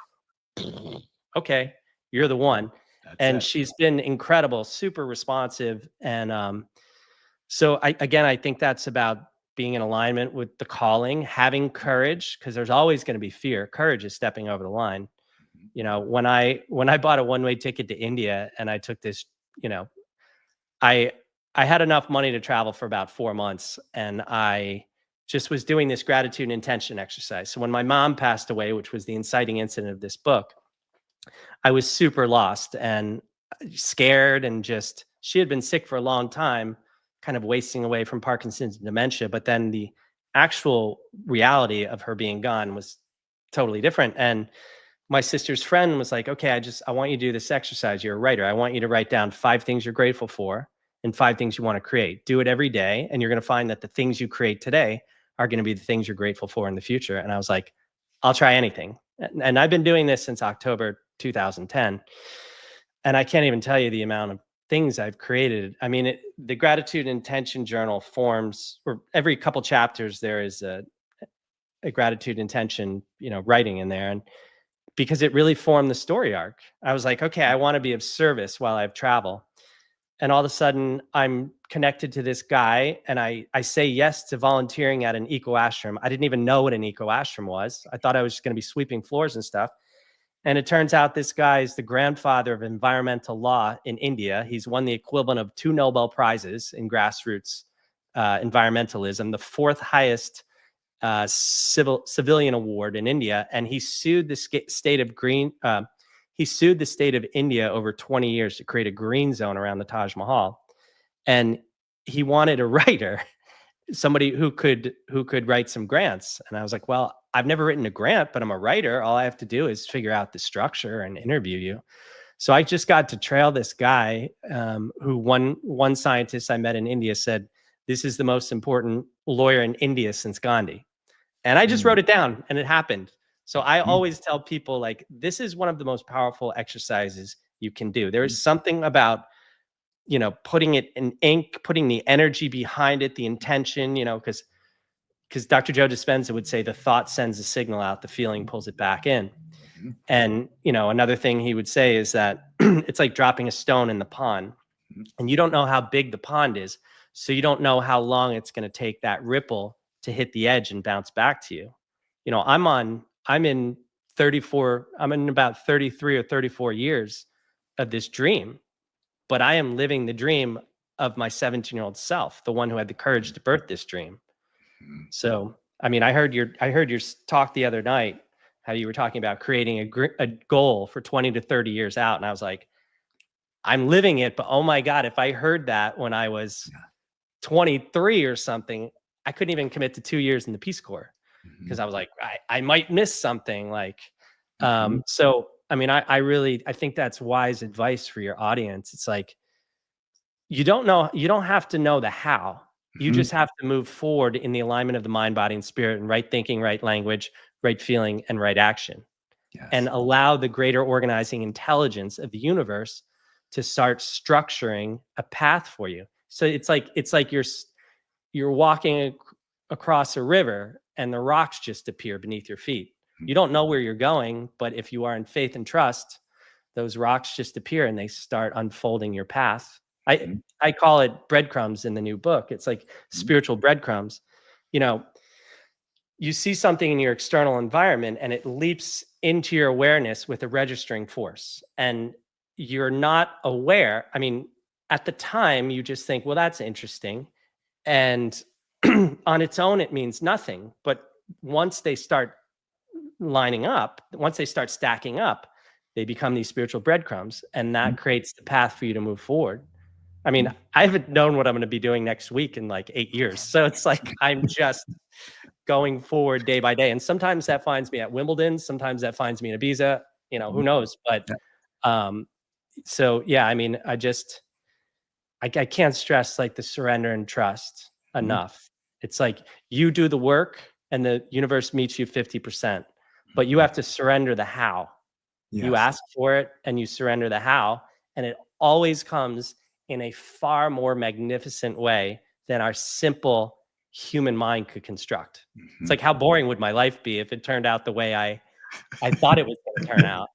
okay, you're the one. And she's been incredible, super responsive. And so I think that's about being in alignment with the calling, having courage, because there's always going to be fear. Courage is stepping over the line. When I bought a one-way ticket to India and I took this, I had enough money to travel for about 4 months, and I just was doing this gratitude and intention exercise. So when my mom passed away, which was the inciting incident of this book, I was super lost and scared, and just, she had been sick for a long time, kind of wasting away from Parkinson's and dementia. But then the actual reality of her being gone was totally different. And my sister's friend was like, okay, I want you to do this exercise. You're a writer. I want you to write down 5 things you're grateful for and 5 things you want to create. Do it every day. And you're going to find that the things you create today are going to be the things you're grateful for in the future. And I was like, I'll try anything. And I've been doing this since October 2010. And I can't even tell you the amount of things I've created. I mean, the gratitude intention journal forms, or every couple chapters, there is a gratitude intention, writing in there. And because it really formed the story arc, I was like, okay, I want to be of service while I travel. And all of a sudden I'm connected to this guy, and I say yes to volunteering at an eco ashram. I didn't even know what an eco ashram was. I thought I was just going to be sweeping floors and stuff. And it turns out this guy is the grandfather of environmental law in India. He's won the equivalent of 2 Nobel Prizes in grassroots environmentalism, the 4th highest civilian award in India. And he sued the state of India over 20 years to create a green zone around the Taj Mahal. And he wanted a writer, somebody who could write some grants. And I was like, well, I've never written a grant, but I'm a writer. All I have to do is figure out the structure and interview you. So I just got to trail this guy who one scientist I met in India said, this is the most important lawyer in India since Gandhi. And I just wrote it down, and it happened. So I always tell people, like, this is one of the most powerful exercises you can do. There is something about, putting it in ink, putting the energy behind it, the intention, because Dr. Joe Dispenza would say the thought sends a signal out, the feeling pulls it back in. And, another thing he would say is that it's like dropping a stone in the pond, and you don't know how big the pond is. So you don't know how long it's going to take that ripple to hit the edge and bounce back to you. I'm in about 33 or 34 years of this dream, but I am living the dream of my 17-year-old self, the one who had the courage to birth this dream. So, I mean, I heard your talk the other night, how you were talking about creating a goal for 20 to 30 years out. And I was like, I'm living it, but oh my God, if I heard that when I was 23 or something, I couldn't even commit to 2 years in the Peace Corps, because I was like, I might miss something. So, I mean, I think that's wise advice for your audience. It's like, you don't have to know the how. You just have to move forward in the alignment of the mind, body, and spirit, and right thinking, right language, right feeling, and right action. Yes. And allow the greater organizing intelligence of the universe to start structuring a path for you. So it's like you're walking across a river and the rocks just appear beneath your feet. You don't know where you're going, but if you are in faith and trust, those rocks just appear and they start unfolding your path. I call it breadcrumbs in the new book. It's like spiritual breadcrumbs. You see something in your external environment and it leaps into your awareness with a registering force, and you're not aware. I mean, at the time you just think, well, that's interesting. And on its own, it means nothing. But once they start lining up, once they start stacking up, they become these spiritual breadcrumbs, and that creates the path for you to move forward. I mean, I haven't known what I'm going to be doing next week in like 8 years. So it's like I'm just going forward day by day. And sometimes that finds me at Wimbledon, sometimes that finds me in Ibiza, who knows? But Yeah. um so yeah, I mean, I can't stress like the surrender and trust Mhm. enough. It's like you do the work and the universe meets you 50%, but you Mhm. have to surrender the how. You Yes. ask for it and you surrender the how, and it always comes in a far more magnificent way than our simple human mind could construct. It's Mhm. like how boring would my life be if it turned out the way I thought it was going to turn out?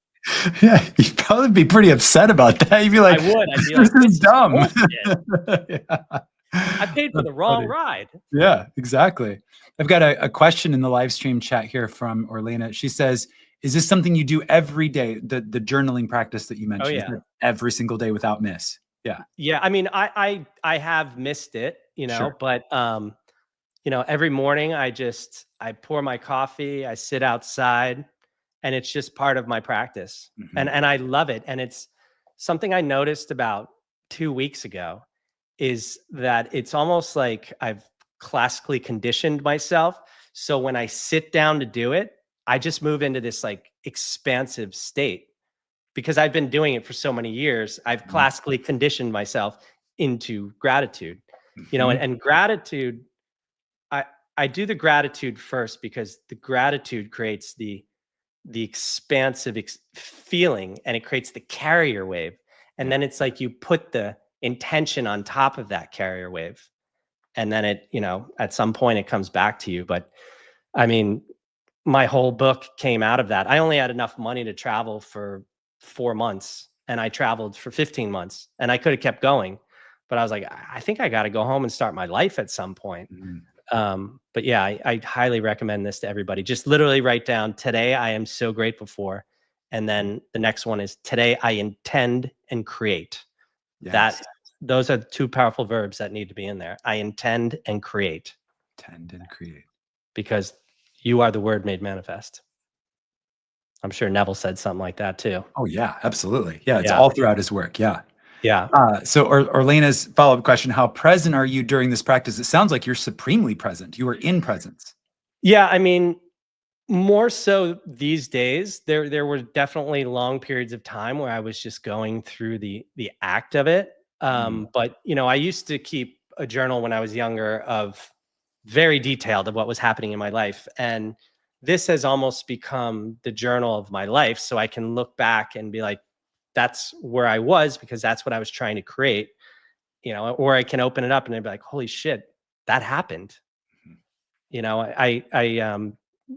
Yeah, you'd probably be pretty upset about that. You'd be I like, would. I'd be "This like, is this is dumb." bullshit. Yeah. I paid for That's the wrong funny. ride. Yeah, exactly. I've got a question in the live stream chat here from Orlena. She says, "Is this something you do every day, the journaling practice that you Oh mentioned? Is yeah. that every single day without miss?" Yeah, Yeah. I mean, I have missed it, sure. but every morning I pour my coffee, I sit outside, and it's just part of my practice. Mhm. And I love it. And it's something I noticed about 2 weeks ago is that it's almost like I've classically conditioned myself. So when I sit down to do it, I just move into this like expansive state because I've been doing it for so many years. I've Mhm. classically conditioned myself into gratitude. And, Mhm. and gratitude, I I do the gratitude first because the gratitude creates the expansive feeling, and it creates the carrier wave, and Yeah. then it's like you put the intention on top of that carrier wave, and then at some point it comes back to you. But I mean, my whole book came out of that. I only had enough money to travel for 4 months, and I traveled for 15 months, and I could have kept going, but I was like, I think I got to go home and start my life at some point. Mhm. But yeah, I highly recommend this to everybody. Just literally write down today I am so grateful for. And then the next one is today I intend and create. Yes. That those are two powerful verbs that need to be in there. I intend and create Tend and create. because you are the word made manifest. I'm sure Neville said something like that too. Oh, yeah, absolutely. Yeah, it's Yeah. all throughout his work. Yeah. Yeah. So Orlena's follow-up question, how present are you during this practice? It sounds like you're supremely present. You are in presence. Yeah. I mean, more so these days, there were definitely long periods of time where I was just going through the act of it. Mm, But I used to keep a journal when I was younger of very detailed of what was happening in my life, and this has almost become the journal of my life. So I can look back and be like, that's where I was because that's what I was trying to create. Or I can open it up and I'd be like, holy shit, that happened. mhm. You know,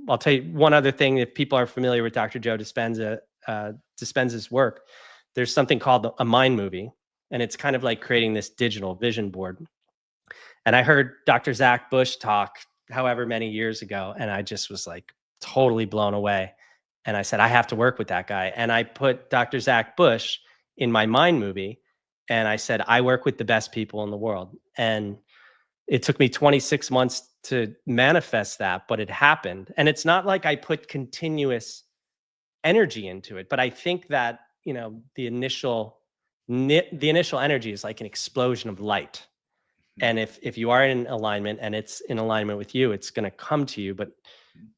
I'll tell you one other thing. If people are familiar with Dr. Joe Dispenza's work, there's something called a mind movie, and it's kind of like creating this digital vision board. And I heard Dr. Zach Bush talk however many years ago, and I just was like totally blown away. And I said, I have to work with that guy. And I put Dr. Zach Bush in my mind movie, and I said, I work with the best people in the world. And it took me 26 months to manifest that, but it happened. And it's not like I put continuous energy into it, but I think that, the initial energy is like an explosion of light. Mhm. And if you are in alignment and it's in alignment with you, it's going to come to you. But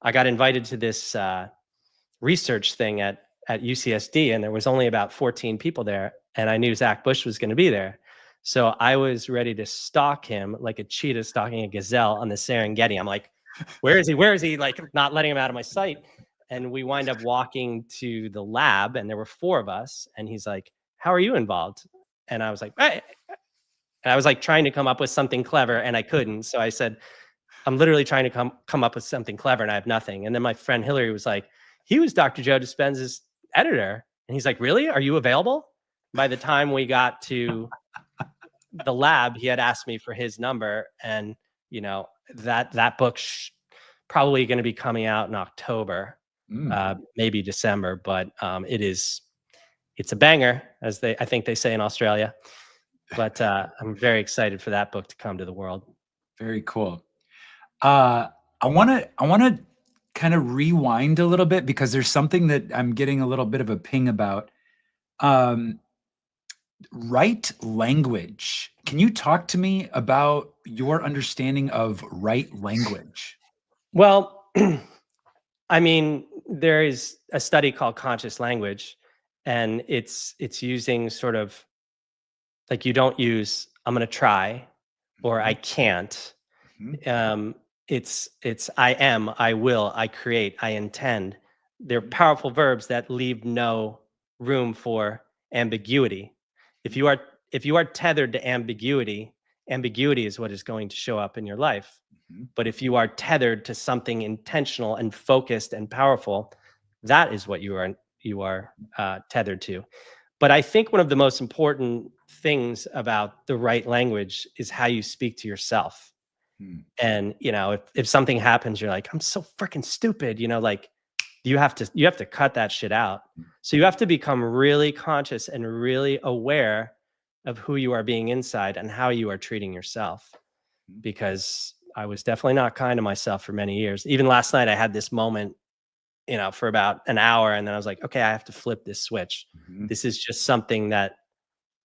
I got invited to this research thing at UCSD, and there was only about 14 people there, and I knew Zach Bush was going to be there. So I was ready to stalk him like a cheetah stalking a gazelle on the Serengeti. I'm like, where is he? Where is he? Like, not letting him out of my sight. And we wind up walking to the lab, and there were four of us. And he's like, how are you involved? And I was like, hey. And I was like trying to come up with something clever, and I couldn't. So I said, I'm literally trying to come up with something clever, and I have nothing. And then my friend Hillary was like, he was Dr. Joe Dispenza's editor. And he's like, really? Are you available? By the time we got to the lab, he had asked me for his number. And, that book's probably going to be coming out in October, Mm. maybe December, but it's a banger, I think they say in Australia. But I'm very excited for that book to come to the world. Very cool. Uh, I wanna kind of rewind a little bit because there's something that I'm getting a little bit of a ping about. Um, right language. Can you talk to me about your understanding of right language? Well, I mean, there is a study called conscious language, and it's using sort of like you don't use "I'm gonna try" or "I Mhm, can't." mhm, Um, it's "I am," "I will," "I create," "I intend." They're mhm, powerful verbs that leave no room for ambiguity. If you are if you are tethered to ambiguity, ambiguity is what is going to show up in your life. mhm, But if you are tethered to something intentional and focused and powerful, that is what you are tethered to. But I think one of the most important things about the right language is how you speak to yourself. mhm, And if something happens, you're like, I'm so freaking stupid. Like you have to cut that shit out. So you have to become really conscious and really aware of who you are being inside and how you are treating yourself, mhm, because I was definitely not kind to myself for many years. Even last night, I had this moment, for about an hour, and then I was like, okay, I have to flip this switch. mhm, This is just something that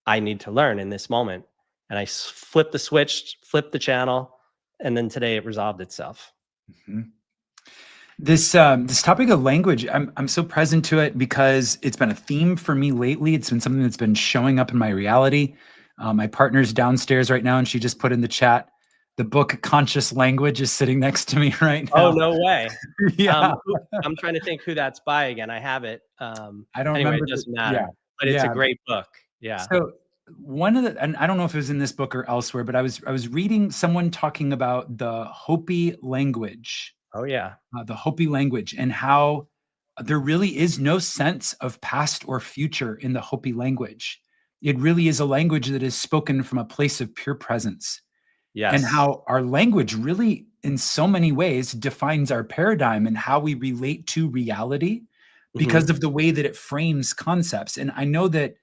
I need to learn in this moment. And I flipped the switch, flipped the channel, and then today it resolved itself. mhm. This topic of language, I'm so present to it because it's been a theme for me lately. It's been something that's been showing up in my reality. My partner's downstairs right now, and she just put in the chat, the book Conscious Language is sitting next to me right Oh, now. no way. Yeah. I'm trying to think who that's by again. I have it. I don't Anyway, it remember the doesn't yeah. matter, but it's a Yeah. great book. Yeah. So one of the and I don't know if it was in this book or elsewhere, but I was reading someone talking about the Hopi language, Oh, yeah. the Hopi language, and how there really is no sense of past or future in the Hopi language. It really is a language that is spoken from a place of pure presence, and Yes. how our language really, in so many ways, defines our paradigm and how we relate to reality because Mhm. of the way that it frames concepts. And I know that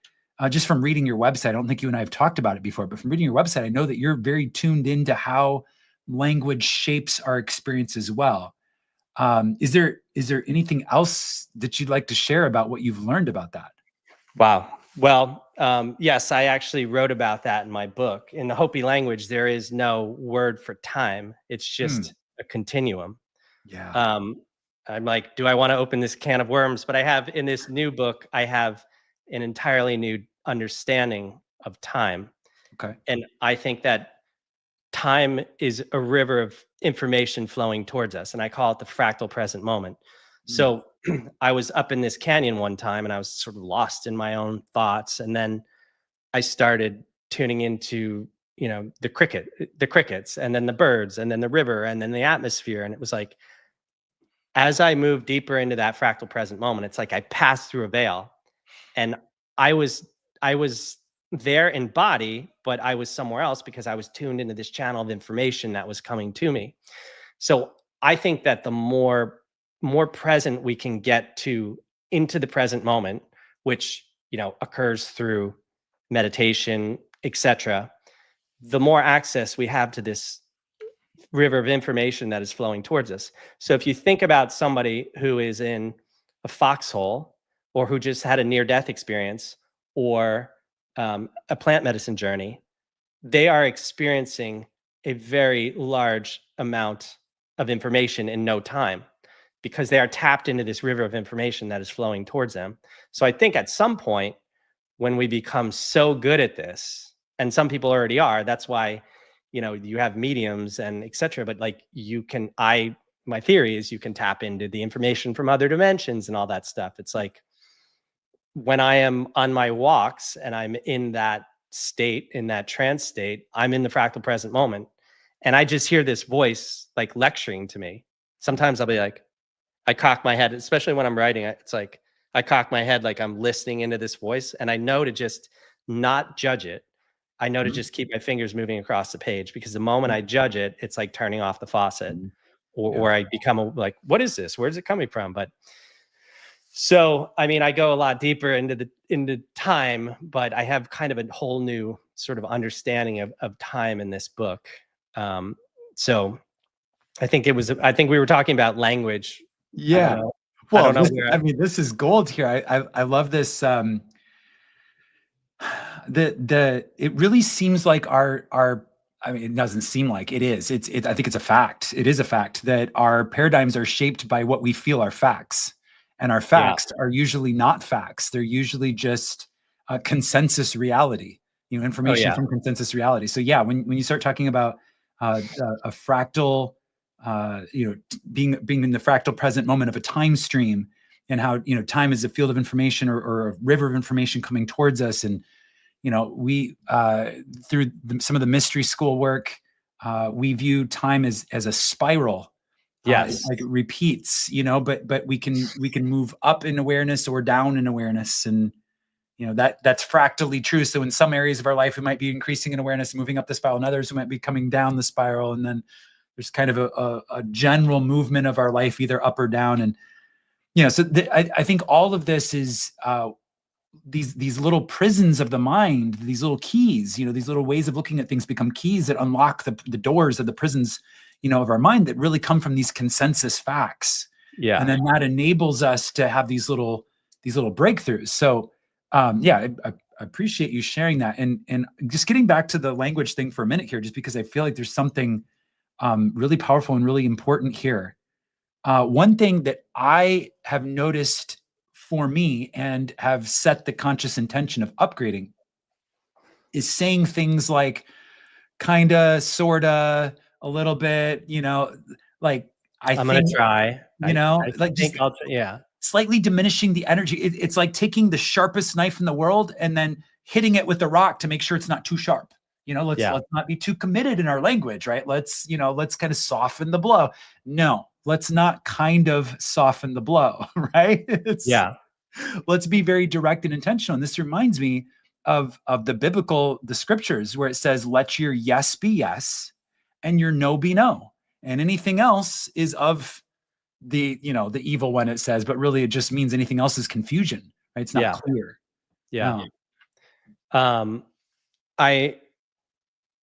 just from reading your website, I don't think you and I have talked about it before, but from reading your website, I know that you're very tuned into how language shapes our experience as well. Is there anything else that you'd like to share about what you've learned about that? Wow. Well, yes, I actually wrote about that in my book. In the Hopi language, there is no word for time. It's Hmm. just a continuum. Yeah. Um, I'm like, do I want to open this can of worms? But I have in this new book, I have an entirely new understanding of time. Okay. And I think that time is a river of information flowing towards us. And I call it the fractal present moment. Hmm. So I was up in this canyon one time and I was sort of lost in my own thoughts. And then I started tuning into, the crickets and then the birds and then the river and then the atmosphere. And it was like, as I moved deeper into that fractal present moment, it's like I passed through a veil and I was I was there in body, but I was somewhere else because I was tuned into this channel of information that was coming to me. So I think that the more present we can get to into the present moment, which occurs through meditation, etc., the more access we have to this river of information that is flowing towards us. So if you think about somebody who is in a foxhole or who just had a near death experience or a plant medicine journey, they are experiencing a very large amount of information in no time because they are tapped into this river of information that is flowing towards them. So I think at some point when we become so good at this, and some people already are, that's why you have mediums and etc. But like you can I my theory is you can tap into the information from other dimensions and all that stuff. It's like when I am on my walks and I'm in that state, in that trance state, I'm in the fractal present moment. And I just hear this voice like lecturing to me. Sometimes I'll be like, I cock my head, especially when I'm writing. It's like I cock my head like I'm listening into this voice. And I know to just not judge it. I know to Mhm. just keep my fingers moving across the page because the moment I judge it, it's like turning off the faucet Mhm. or, Yeah. or I become like, what is this? Where's it coming from? But so, I mean, I go a lot deeper into time, but I have kind of a whole new sort of understanding of time in this book. Um, so I think we were talking about language. I don't Yeah. know. I Well, don't know this where I mean, this is gold here. I love this, it really seems like our I mean, it doesn't seem like it is. I think it's a fact. It is a fact that our paradigms are shaped by what we feel are facts, and our Yeah. facts are usually not facts. They're usually just consensus reality. Oh, Information yeah. from consensus reality. So yeah, when you start talking about a fractal, being in the fractal present moment of a time stream, and how time is a field of information, or a river of information coming towards us, and we through some of the mystery school work, we view time as a spiral. Yes. Like it repeats, but we can move up in awareness or down in awareness, and that's fractally true. So in some areas of our life, we might be increasing in awareness, moving up the spiral, and others we might be coming down the spiral, and then there's kind of a general movement of our life either up or down. And so I think all of this is these little prisons of the mind, these little keys, these little ways of looking at things become keys that unlock the doors of the prisons, of our mind, that really come from these consensus facts. And Yeah. then that enables us to have these little breakthroughs. So yeah, I appreciate you sharing that. And just getting back to the language thing for a minute here, just because I feel like there's something really powerful and really important here. One thing that I have noticed for me and have set the conscious intention of upgrading is saying things like kinda, sorta, a little bit, like I I'm gonna think, try. I like think just I'll tr yeah. slightly diminishing the energy. It's like taking the sharpest knife in the world and then hitting it with the rock to make sure it's not too sharp. Yeah. Let's not be too committed in our language, right? Let's kind of soften the blow. No, let's not kind of soften the blow, right? Yeah. Let's be very direct and intentional. And this reminds me of the scriptures where it says, "Let your yes be yes, and your no be no, and anything else is of the evil one," it says, but really it just means anything else is confusion, right? It's not Yeah. clear. Yeah. Yeah. Um, I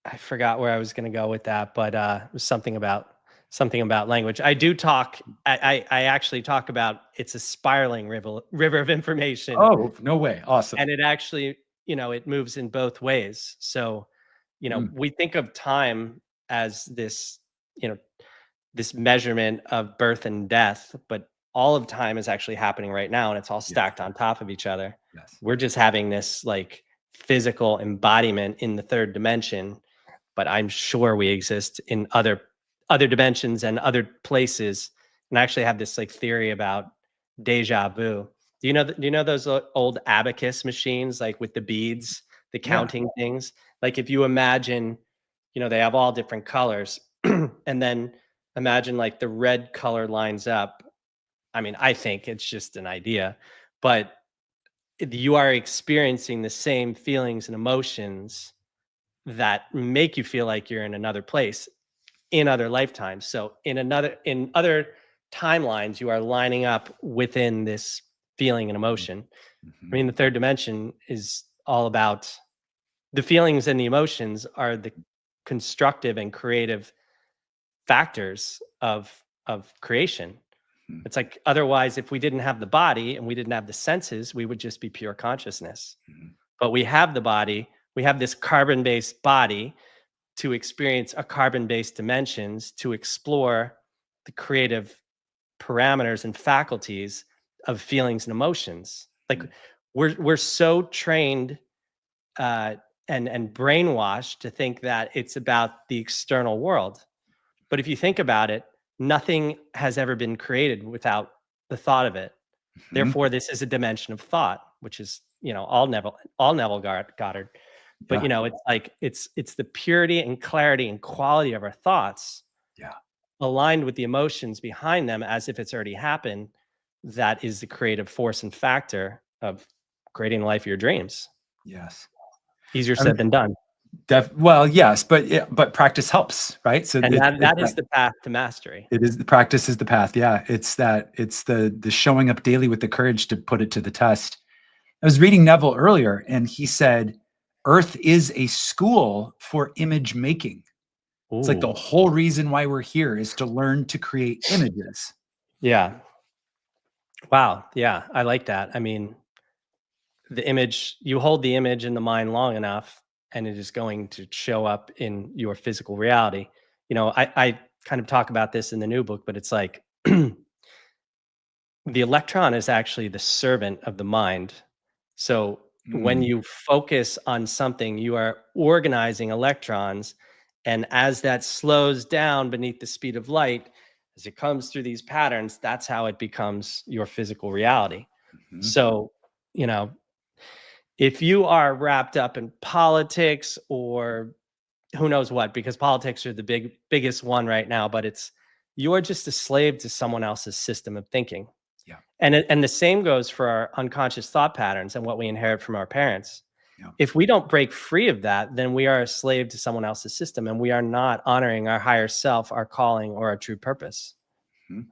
I forgot where I was gonna go with that, but, it was something about language. I do talk I actually talk about it's a spiraling river of information, Oh, no way. Awesome. and it actually, it moves in both ways. So, Mm, we think of time as you know, this measurement of birth and death, but all of time is actually happening right now, and it's all yes, stacked on top of each other. yes. We're just having this like physical embodiment in the third dimension, but I'm sure we exist in other dimensions and other places. And I actually have this like theory about deja vu. Do you know those old abacus machines, like with the beads, the Yeah. counting things? Like if you imagine, they have all different colors, and then imagine like the red color lines up. I mean, I think it's just an idea, but you are experiencing the same feelings and emotions that make you feel like you're in another place in other lifetimes. So in other timelines, you are lining up within this feeling and Mm, emotion. I mhm, mean, the third dimension is all about the feelings and the emotions are the constructive and creative factors of creation. mhm, It's like otherwise, if we didn't have the body and we didn't have the senses, we would just be pure consciousness. mhm, But we have the body, we have this carbon-based body to experience a carbon-based dimensions, to explore the creative parameters and faculties of feelings and emotions. Like mhm, we're so trained uh, and brainwashed to think that it's about the external world. But if you think about it, nothing has ever been created without the thought of it. mhm. Therefore, this is a dimension of thought, which is, all Neville Goddard. But Yeah. it's like it's the purity and clarity and quality of our thoughts Yeah. aligned with the emotions behind them as if it's already happened. That is the creative force and factor of creating the life of your dreams. Yes. Easier I mean, said than done. well, yes, but but practice helps, right? So And it's that is the path to mastery. it is the practice is the path. Yeah. It's the showing up daily with the courage to put it to the test. I was reading Neville earlier, and he said, Earth is a school for image making. It's like the Ooh. whole reason why we're here is to learn to create images. Yeah. Wow. Yeah. I like that. I mean, the image, you hold the image in the mind long enough, and it is going to show up in your physical reality. I kind of talk about this in the new book, but it's like the electron is actually the servant of the mind. So when Mm, you focus on something, you are organizing electrons. And as that slows down beneath the speed of light, as it comes through these patterns, that's how it becomes your physical reality. mhm. So, you know, if you are wrapped up in politics or who knows what, because politics are the biggest one right now, but you're just a slave to someone else's system of thinking. Yeah, And the same goes for our unconscious thought patterns and what we inherit from our parents. yeah. If we don't break free of that, then we are a slave to someone else's system, and we are not honoring our higher self, our calling, or our true purpose. Mhm.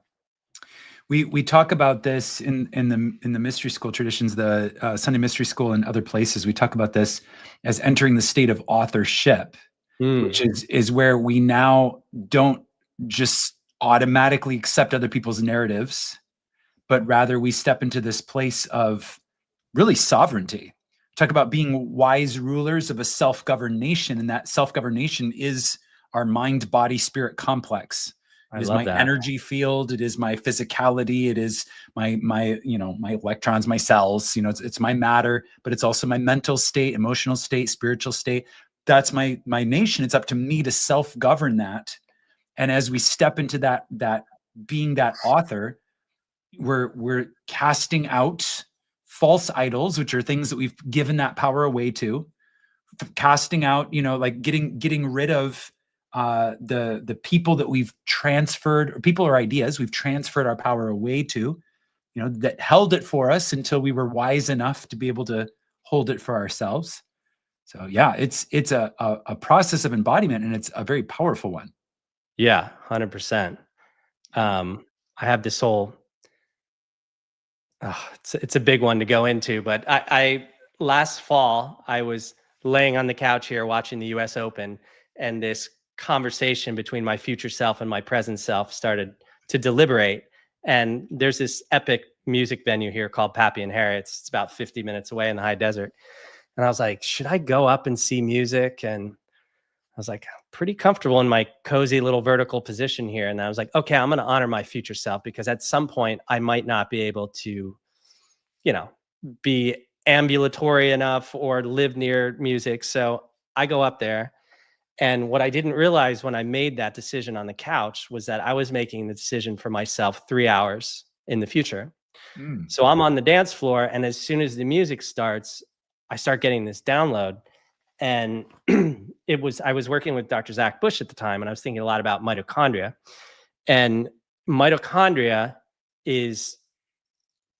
We talk about this in the mystery school traditions, the Sunday mystery school and other places. We talk about this as entering the state of authorship, which Mm, is where we now don't just automatically accept other people's narratives, but rather we step into this place of really sovereignty. Talk about being wise rulers of a self-governed nation, and that self-governed nation is our mind, body, spirit complex. I It is love my that. energy field. It is my physicality. It is my electrons, my cells. It's my matter, but it's also my mental state, emotional state, spiritual state. That's my nation. It's up to me to self-govern that. And as we step into that being that author, we're casting out false idols, which are things that we've given that power away to, casting out, like getting rid of the people that we've transferred, or people or ideas we've transferred our power away to, that held it for us until we were wise enough to be able to hold it for ourselves. So yeah, it's a process of embodiment, and it's a very powerful one. Yeah, 100%. Yeah. I have this whole it's a big one to go into, but I last fall I was laying on the couch here watching the U.S. Open, and this conversation between my future self and my present self started to deliberate. And there's this epic music venue here called Pappy and Harriet's. It's about 50 minutes away in the high desert, and I was like, should I go up and see music? And I was like, pretty comfortable in my cozy little vertical position here. And I was like, okay, I'm going to honor my future self, because at some point I might not be able to, you know, be ambulatory enough or live near music. So I go up there. And what I didn't realize when I made that decision on the couch was that I was making the decision for myself 3 hours in the future. Mm. So I'm on the dance floor, and as soon as the music starts, I start getting this download. And I was working with Dr. Zach Bush at the time, and I was thinking a lot about mitochondria. And mitochondria is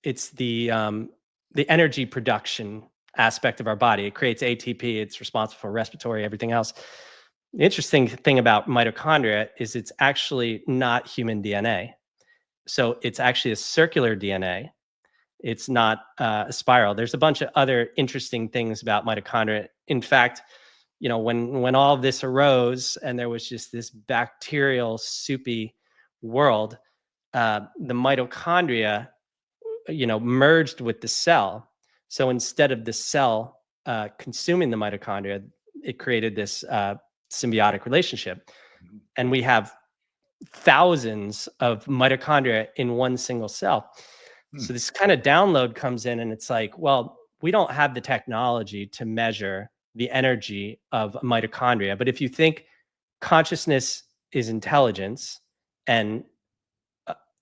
it's the energy production aspect of our body. It creates ATP. It's responsible for respiratory, everything else. The interesting thing about mitochondria is it's actually not human DNA. So it's actually a circular DNA. It's not a spiral. There's a bunch of other interesting things about mitochondria. In fact, when all of this arose and there was just this bacterial, soupy world, the mitochondria, merged with the cell. So instead of the cell consuming the mitochondria, it created this symbiotic relationship. And we have thousands of mitochondria in one single cell. Mm. So this kind of download comes in, and it's like, well, we don't have the technology to measure the energy of mitochondria. But if you think consciousness is intelligence, and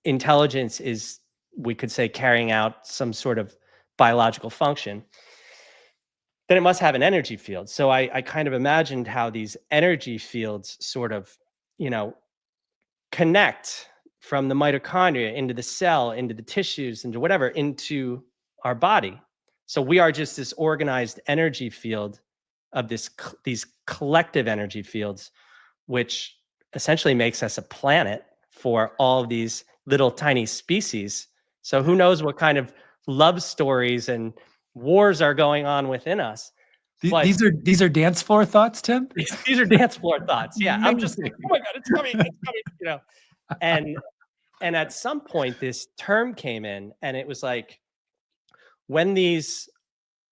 intelligence is, we could say, carrying out some sort of biological function, then it must have an energy field. So I kind of imagined how these energy fields sort of, you know, connect from the mitochondria into the cell, into the tissues, into whatever, into our body. So we are just this organized energy field of these collective energy fields, which essentially makes us a planet for all of these little tiny species. So who knows what kind of love stories and wars are going on within us. But These are dance floor thoughts, Tim. these are dance floor thoughts. Yeah, I'm just like, oh Amazing. my god, it's coming, it's coming. And at some point, this term came in, and it was like, when these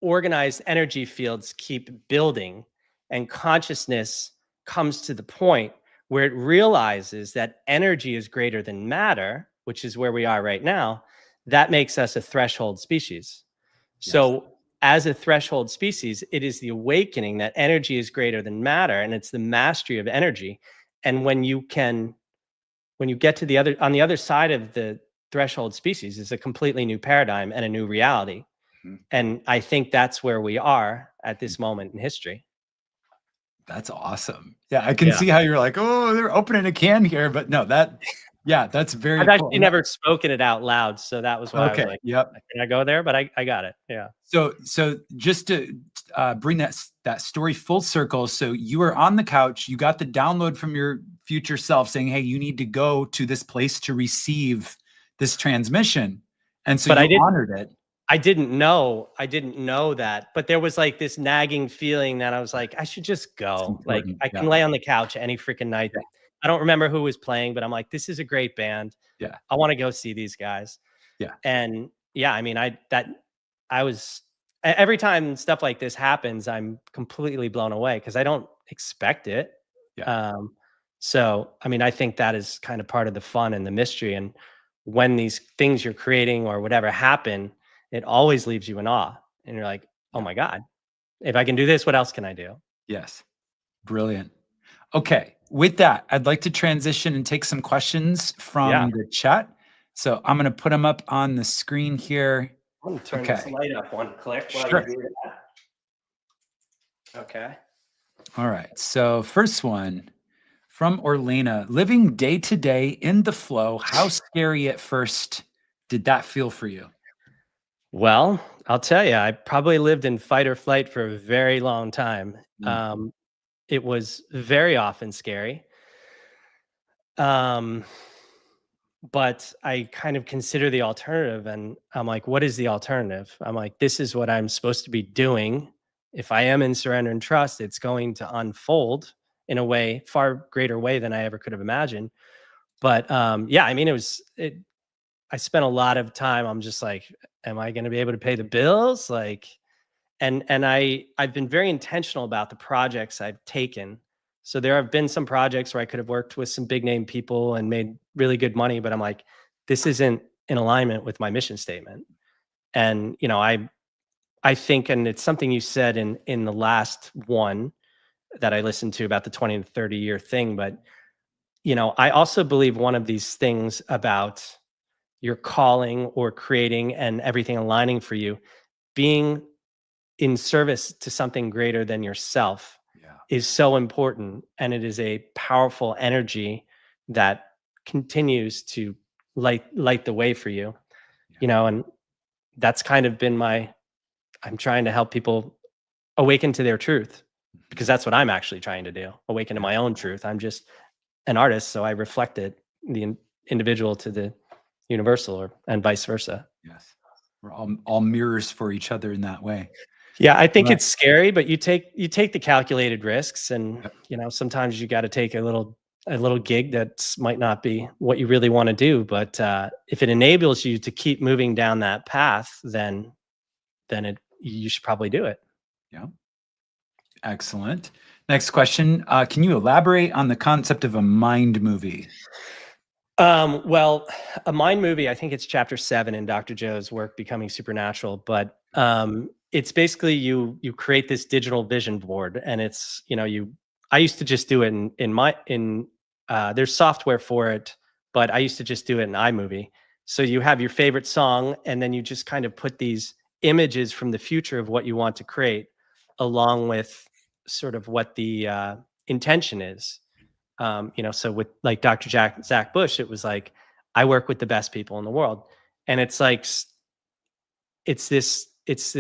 organized energy fields keep building and consciousness comes to the point where it realizes that energy is greater than matter, which is where we are right now, that makes us a threshold species. Yes. So, as a threshold species, it is the awakening that energy is greater than matter, and it's the mastery of energy. And when you get to the other on the other side of the threshold species is a completely new paradigm and a new reality. Mhm. And I think that's where we are at Mhm. this moment in history. That's awesome. Yeah, I can Yeah. see how you're like, "Oh, they're opening a can here," but no, yeah, that's I've very cool. actually never spoken it out loud, so that was why I was Okay, like, yep. "Can I go there?" But I got it. Yeah. So just to bring that story full circle, so you were on the couch, you got the download from your future self saying, "Hey, you need to go to this place to receive this transmission," and so But you honored it. I didn't know that, but there was, like, this nagging feeling that I was like, "I should just It's go." Like, important. I Yeah, can lay on the couch any freaking night. yeah, I don't remember who was playing, but I'm like, "This is a great band. yeah, I wanna go see these guys." yeah, And, yeah, I mean, I was every time stuff like this happens, I'm completely blown away because I don't expect it. yeah, Um, so, I mean, I think that is kind of part of the fun and the mystery, and when these things you're creating or whatever happen, it always leaves you in awe, and you're like, "Oh yeah. my god, if I can do this, what else can I do?" Yes. Brilliant. Okay, with that, I'd like to transition and take some questions Yeah. from the chat. So I'm gonna put them up on the screen here. I'm gonna turn this Okay, light up one click while you sure. do that. Okay. All right. So first one from Orlena, living day to day in the flow. How scary at first did that feel for you? Well, I'll tell you, I probably lived in fight or flight for a very long time. Mm, It was very often scary. Um, but I kind of consider the alternative and I'm like, what is the alternative? I'm like, this is what I'm supposed to be doing. If I am in surrender and trust, it's going to unfold in a way, far greater way than I ever could have imagined. But yeah, I mean, I spent a lot of time. I'm just like, am I going to be able to pay the bills? Like, and I've been very intentional about the projects I've taken. So there have been some projects where I could have worked with some big name people and made really good money, but I'm like, this isn't in alignment with my mission statement. And I think, and it's something you said in the last one that I listened to about the 20 to 30-year thing. But I also believe one of these things about your calling or creating and everything aligning for you being in service to something greater than yourself yeah. is so important, and it is a powerful energy that continues to light the way for you, Yeah. and that's kind of been my I'm trying to help people awaken to their truth because Mhm. that's what I'm actually trying to do, awaken to Yeah. my own truth. I'm just an artist, so I reflect it, individual to the universal, and vice versa. Yes. We're all mirrors for each other in that way. Yeah, I think Right. it's scary, but you take the calculated risks, and Yep. sometimes you got to take a little gig that might not be what you really want to do, but if it enables you to keep moving down that path, then you should probably do it. Yeah. Excellent. Next question. Can you elaborate on the concept of a mind movie? Well, a mind movie, I think it's chapter 7 in Dr. Joe's work, Becoming Supernatural. But it's basically you create this digital vision board, and it's I used to just do it in there's software for it, but I used to just do it in iMovie. So you have your favorite song, and then you just kind of put these images from the future of what you want to create, along with sort of what the intention is. So with like Dr. Zach Bush, it was like, I work with the best people in the world. And it's like, it's this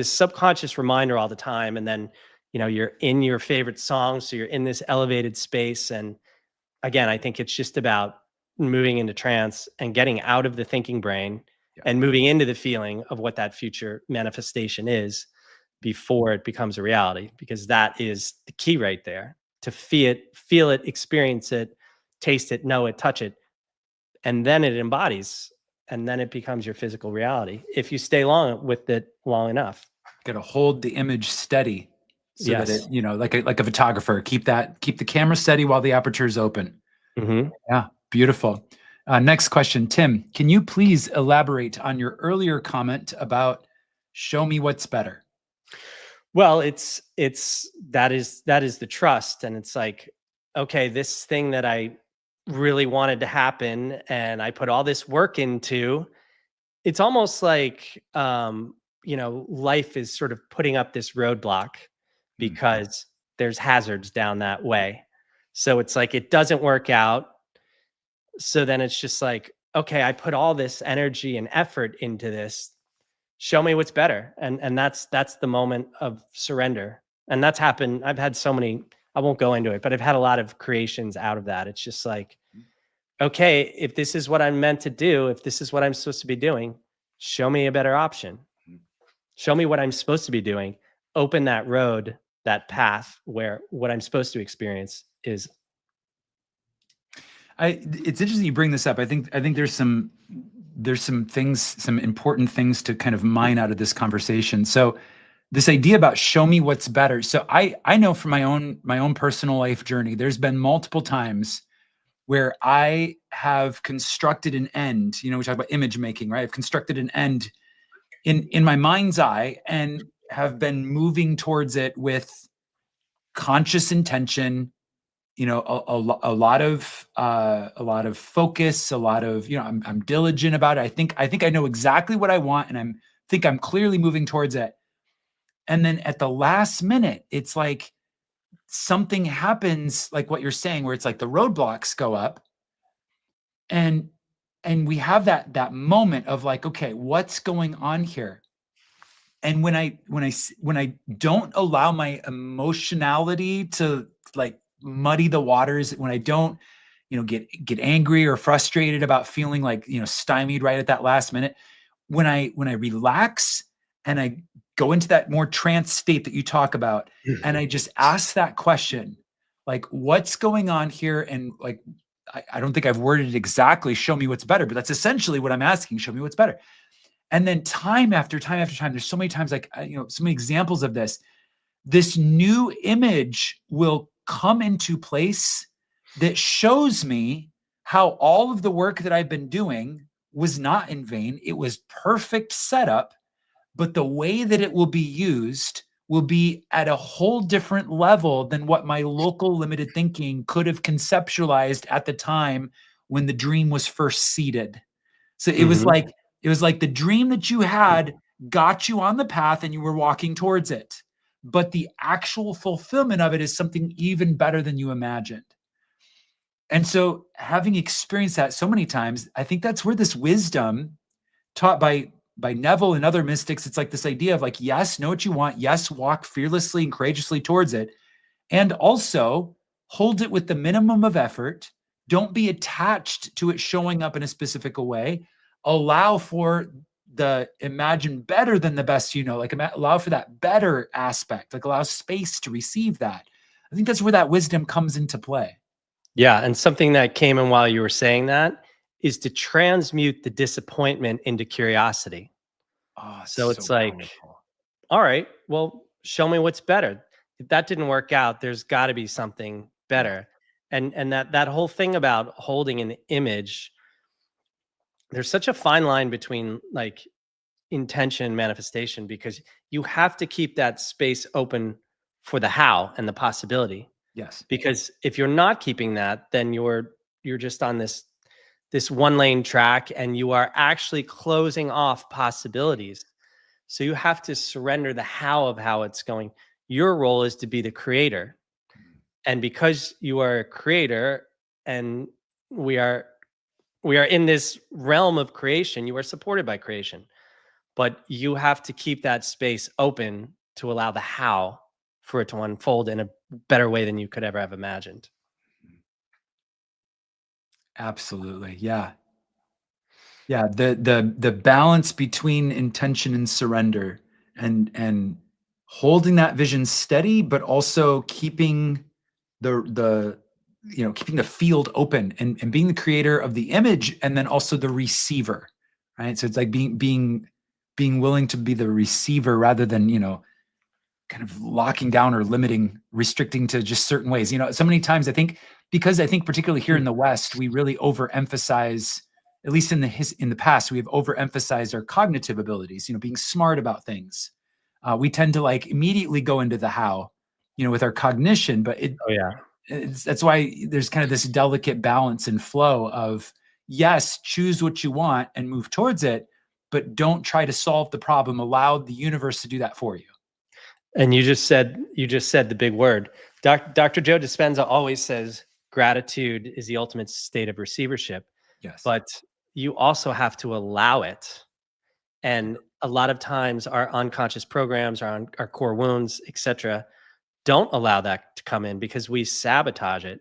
subconscious reminder all the time. And then, you're in your favorite song. So you're in this elevated space. And again, I think it's just about moving into trance and getting out of the thinking brain Yeah. and moving into the feeling of what that future manifestation is before it becomes a reality, because that is the key right there. To feel it, experience it, taste it, know it, touch it, and then it embodies, and then it becomes your physical reality if you stay long with it long enough. Got to hold the image steady so that it, Yes. like a photographer, keep the camera steady while the aperture is open. Mhm. Yeah, beautiful. Next question, Tim, can you please elaborate on your earlier comment about show me what's better? Well, it's that is the trust, and it's like, okay, this thing that I really wanted to happen and I put all this work into, it's almost like life is sort of putting up this roadblock Mm, because there's hazards down that way. So it's like it doesn't work out. So then it's just like, okay, I put all this energy and effort into this. Show me what's better. And that's the moment of surrender. And that's happened. I've had so many, I won't go into it, but I've had a lot of creations out of that. It's just like, okay, if this is what I'm meant to do, if this is what I'm supposed to be doing, show me a better option. mm. Show me what I'm supposed to be doing. Open that road, that path where what I'm supposed to experience is. It's interesting you bring this up. I think there's some things, some important things to kind of mine out of this conversation. So this idea about show me what's better. So I know from my own personal life journey, there's been multiple times where I have constructed an end. We talk about image making, right? I've constructed an end in my mind's eye and have been moving towards it with conscious intention, a lot of focus, a lot of, I'm diligent about it. I think I know exactly what I want, and I'm clearly moving towards it. And then at the last minute, it's like something happens, like what you're saying, where it's like the roadblocks go up, and we have that moment of like, okay, what's going on here? And when I don't allow my emotionality to like muddy the waters, when I don't get angry or frustrated about feeling like stymied right at that last minute, when I relax and I go into that more trance state that you talk about, and I just ask that question, like, what's going on here? And like, I don't think I've worded it exactly, show me what's better, but that's essentially what I'm asking, show me what's better. And then time after time after time, there's so many times, like, so many examples of this new image will come into place that shows me how all of the work that I've been doing was not in vain. It was perfect setup, but the way that it will be used will be at a whole different level than what my local limited thinking could have conceptualized at the time when the dream was first seeded. So Mhm. it was like the dream that you had got you on the path and you were walking towards it. But the actual fulfillment of it is something even better than you imagined. And so having experienced that so many times, I think that's where this wisdom taught by Neville and other mystics, it's like this idea of like, yes, know what you want. Yes, walk fearlessly and courageously towards it. And also hold it with the minimum of effort. Don't be attached to it showing up in a specific way. Allow for the imagine better than the best, like allow for that better aspect, like allow space to receive that. I think that's where that wisdom comes into play. Yeah, and something that came in while you were saying that is to transmute the disappointment into curiosity. Oh, it's So so it's like, powerful. all right, well, show me what's better. If that didn't work out, there's got to be something Yeah. better. And that whole thing about holding an image, there's such a fine line between like intention and manifestation because you have to keep that space open for the how and the possibility. Yes. Because if you're not keeping that, then you're just on this one lane track and you are actually closing off possibilities. So you have to surrender the how of how it's going. Your role is to be the creator. And because you are a creator and we are we are in this realm of creation, you are supported by creation. But you have to keep that space open to allow the how for it to unfold in a better way than you could ever have imagined. Absolutely. Yeah. Yeah, the balance between intention and surrender, and holding that vision steady, but also keeping the keeping the field open, and being the creator of the image and then also the receiver, right? So it's like being being willing to be the receiver rather than, kind of locking down or limiting, restricting to just certain ways. So many times I think, because I think particularly here in the West, we really overemphasize, at least in the past, we have overemphasized our cognitive abilities, being smart about things. We tend to like immediately go into the how, with our cognition, but Oh yeah. that's why there's kind of this delicate balance and flow of, yes, choose what you want and move towards it, but don't try to solve the problem. Allow the universe to do that for you. And you just said the big word. Dr. Joe Dispenza always says gratitude is the ultimate state of receivership, Yes. but you also have to allow it. And a lot of times our unconscious programs, our core wounds, etc., don't allow that to come in because we sabotage it.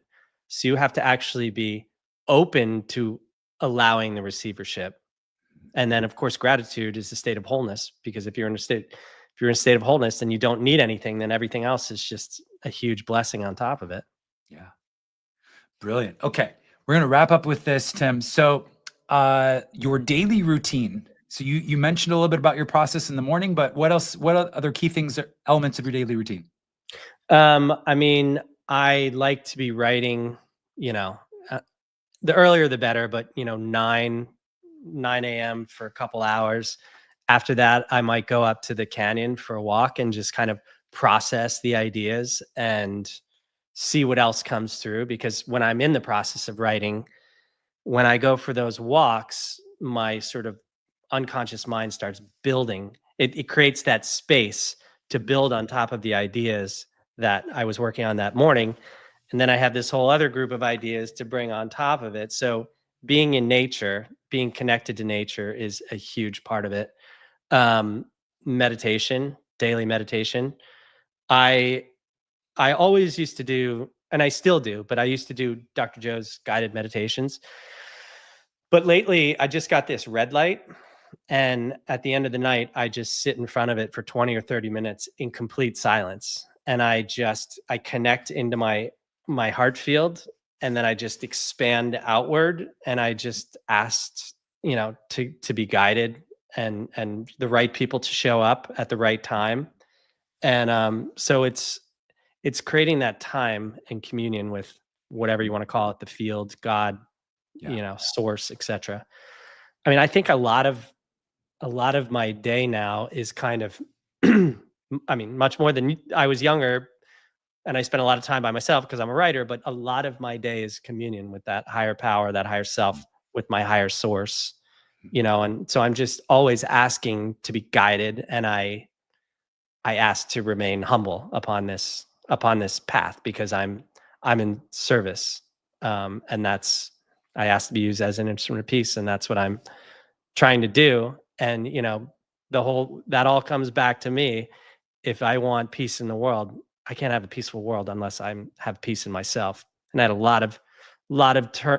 So you have to actually be open to allowing the receivership. And then of course gratitude is the state of wholeness, because if you're in a state of wholeness and you don't need anything, then everything else is just a huge blessing on top of it. Yeah. Brilliant. Okay. We're going to wrap up with this, Tim. So, your daily routine. So you mentioned a little bit about your process in the morning, but what else, what other key things, elements of your daily routine? I mean, I like to be writing, you know, uh, the earlier the better, but 9 a.m. for a couple hours. After that, I might go up to the canyon for a walk and just kind of process the ideas and see what else comes through. Because when I'm in the process of writing, when I go for those walks, my sort of unconscious mind starts building. It creates that space to build on top of the ideas that I was working on that morning. And then I have this whole other group of ideas to bring on top of it. So being in nature, being connected to nature is a huge part of it. Meditation, daily meditation. I I always used to do, and I still do, but I used to do Dr. Joe's guided meditations. But lately, I just got this red light. And at the end of the night, I just sit in front of it for 20 or 30 minutes in complete silence. And I connect into my heart field. And then I just expand outward. And I just asked, to be guided and the right people to show up at the right time. And so it's creating that time and communion with whatever you want to call it, the field, God, Yeah. source, etc. I mean, I think a lot of my day now is kind of I mean, much more than I was younger, and I spent a lot of time by myself because I'm a writer, but a lot of my day is communion with that higher power, that higher self, with my higher source, and so I'm just always asking to be guided, and I ask to remain humble upon this path because I'm in service, and that's I ask to be used as an instrument of peace, and that's what I'm trying to do. And the whole that all comes back to me. If I want peace in the world, I can't have a peaceful world unless I have peace in myself. And I had a lot of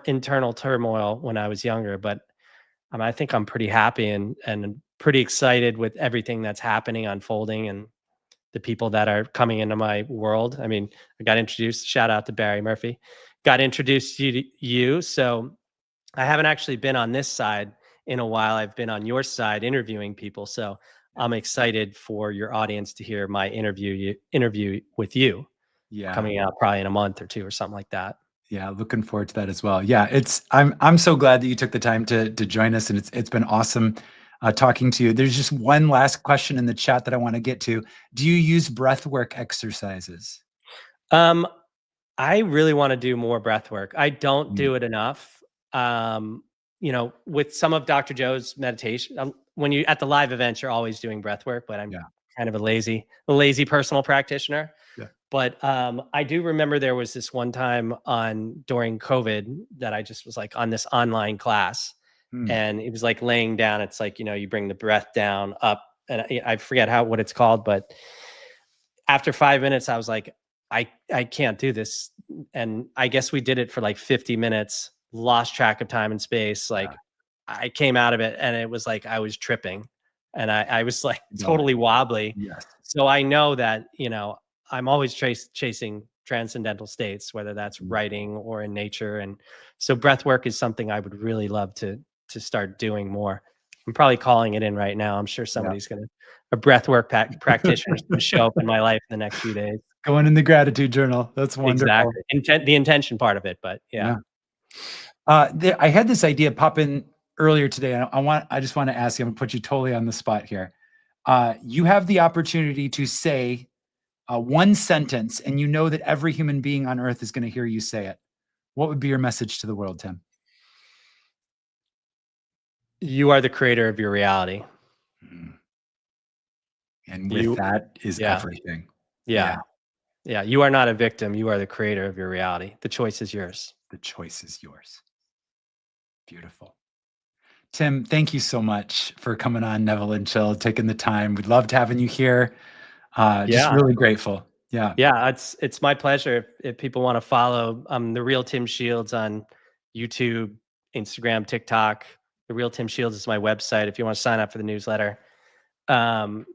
internal turmoil when I was younger, but I think I'm pretty happy and pretty excited with everything that's happening, unfolding, and the people that are coming into my world. I mean, I got introduced. Shout out to Barry Murphy. Got introduced to you. So I haven't actually been on this side in a while. I've been on your side interviewing people. So I'm excited for your audience to hear my interview with you Yeah. coming out probably in a month or two or something like that. Yeah. Looking forward to that as well. Yeah. I'm so glad that you took the time to join us, and it's been awesome talking to you. There's just one last question in the chat that I want to get to. Do you use breath work exercises? Um, I really want to do more breath work. I don't Mm, do it enough. With some of Dr. Joe's meditation, when you at the live events, you're always doing breath work, but I'm yeah. kind of a lazy personal practitioner. Yeah. But I do remember there was this one time during COVID that I just was like on this online class, Mm, and it was like laying down. It's like you bring the breath down, up, and I forget what it's called, but after 5 minutes, I was like, I can't do this. And I guess we did it for like 50 minutes, lost track of time and space. yeah. Like I came out of it and it was like I was tripping and I was like No. totally wobbly. Yes. So I know that, I'm always chasing transcendental states, whether that's Mm, writing or in nature. And so breath work is something I would really love to start doing more. I'm probably calling it in right now. I'm sure Yeah. a breathwork practitioner is going to show up in my life in the next few days. Going in the gratitude journal. That's wonderful. Exactly. The intention part of it, but yeah. Yeah. I had this idea pop in earlier today. I just want to ask you, I'm gonna put you totally on the spot here. You have the opportunity to say one sentence, and you know that every human being on earth is going to hear you say it. What would be your message to the world, Tim? You are the creator of your reality. Mm. And with You that is Yeah. everything. Yeah. Yeah. You are not a victim. You are the creator of your reality. The choice is yours. The choice is yours. Beautiful. Tim, thank you so much for coming on Neville and Chill, taking the time. We loved having you here. Just Yeah. really grateful. Yeah. Yeah. It's my pleasure. If people want to follow, The Real Tim Shields on YouTube, Instagram, TikTok. The Real Tim Shields is my website if you want to sign up for the newsletter. Um,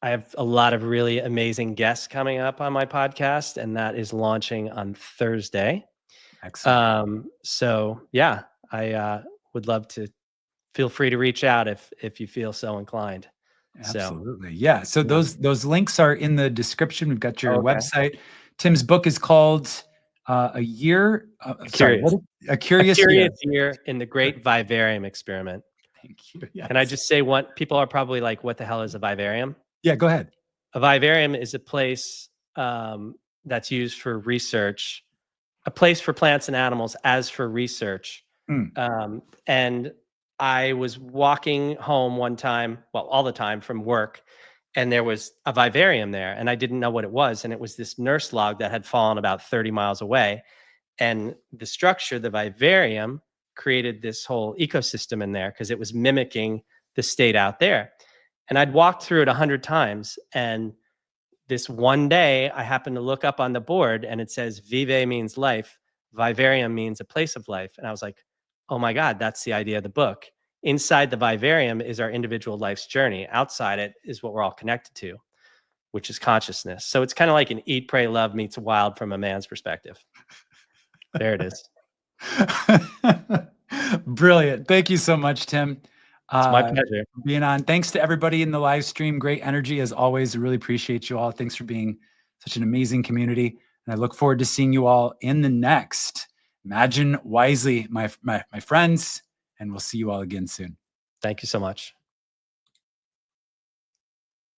I have a lot of really amazing guests coming up on my podcast, and that is launching on Thursday. Excellent. So yeah, I would love to. Feel free to reach out if you feel so inclined. So, Absolutely. Yeah. So yeah. those links are in the description. We've got your Okay. website. Tim's book is called A Year. Sorry, Curious. A A Curious Year. curious year in the Great Vivarium Experiment. Thank you. Can I Yes. just say what people are probably like, what the hell is a vivarium? Yeah, go ahead. A vivarium is a place that's used for research, a place for plants and animals as for research. Mm. And I was walking home one time, well, all the time from work, and there was a vivarium there, and I didn't know what it was. And it was this nurse log that had fallen about 30 miles away. And the structure, the vivarium, created this whole ecosystem in there because it was mimicking the state out there. And I'd walked through it 100 times. And this one day, I happened to look up on the board and it says Vive means life, vivarium means a place of life. And I was like, oh my God, that's the idea of the book. Inside the vivarium is our individual life's journey. Outside it is what we're all connected to, which is consciousness. So it's kind of like an eat, pray, love meets wild from a man's perspective. There it is. Brilliant. Thank you so much, Tim. It's my pleasure. Being on. Thanks to everybody in the live stream. Great energy as always. I really appreciate you all. Thanks for being such an amazing community. And I look forward to seeing you all in the next Imagine Wisely, my friends. And we'll see you all again soon. Thank you so much.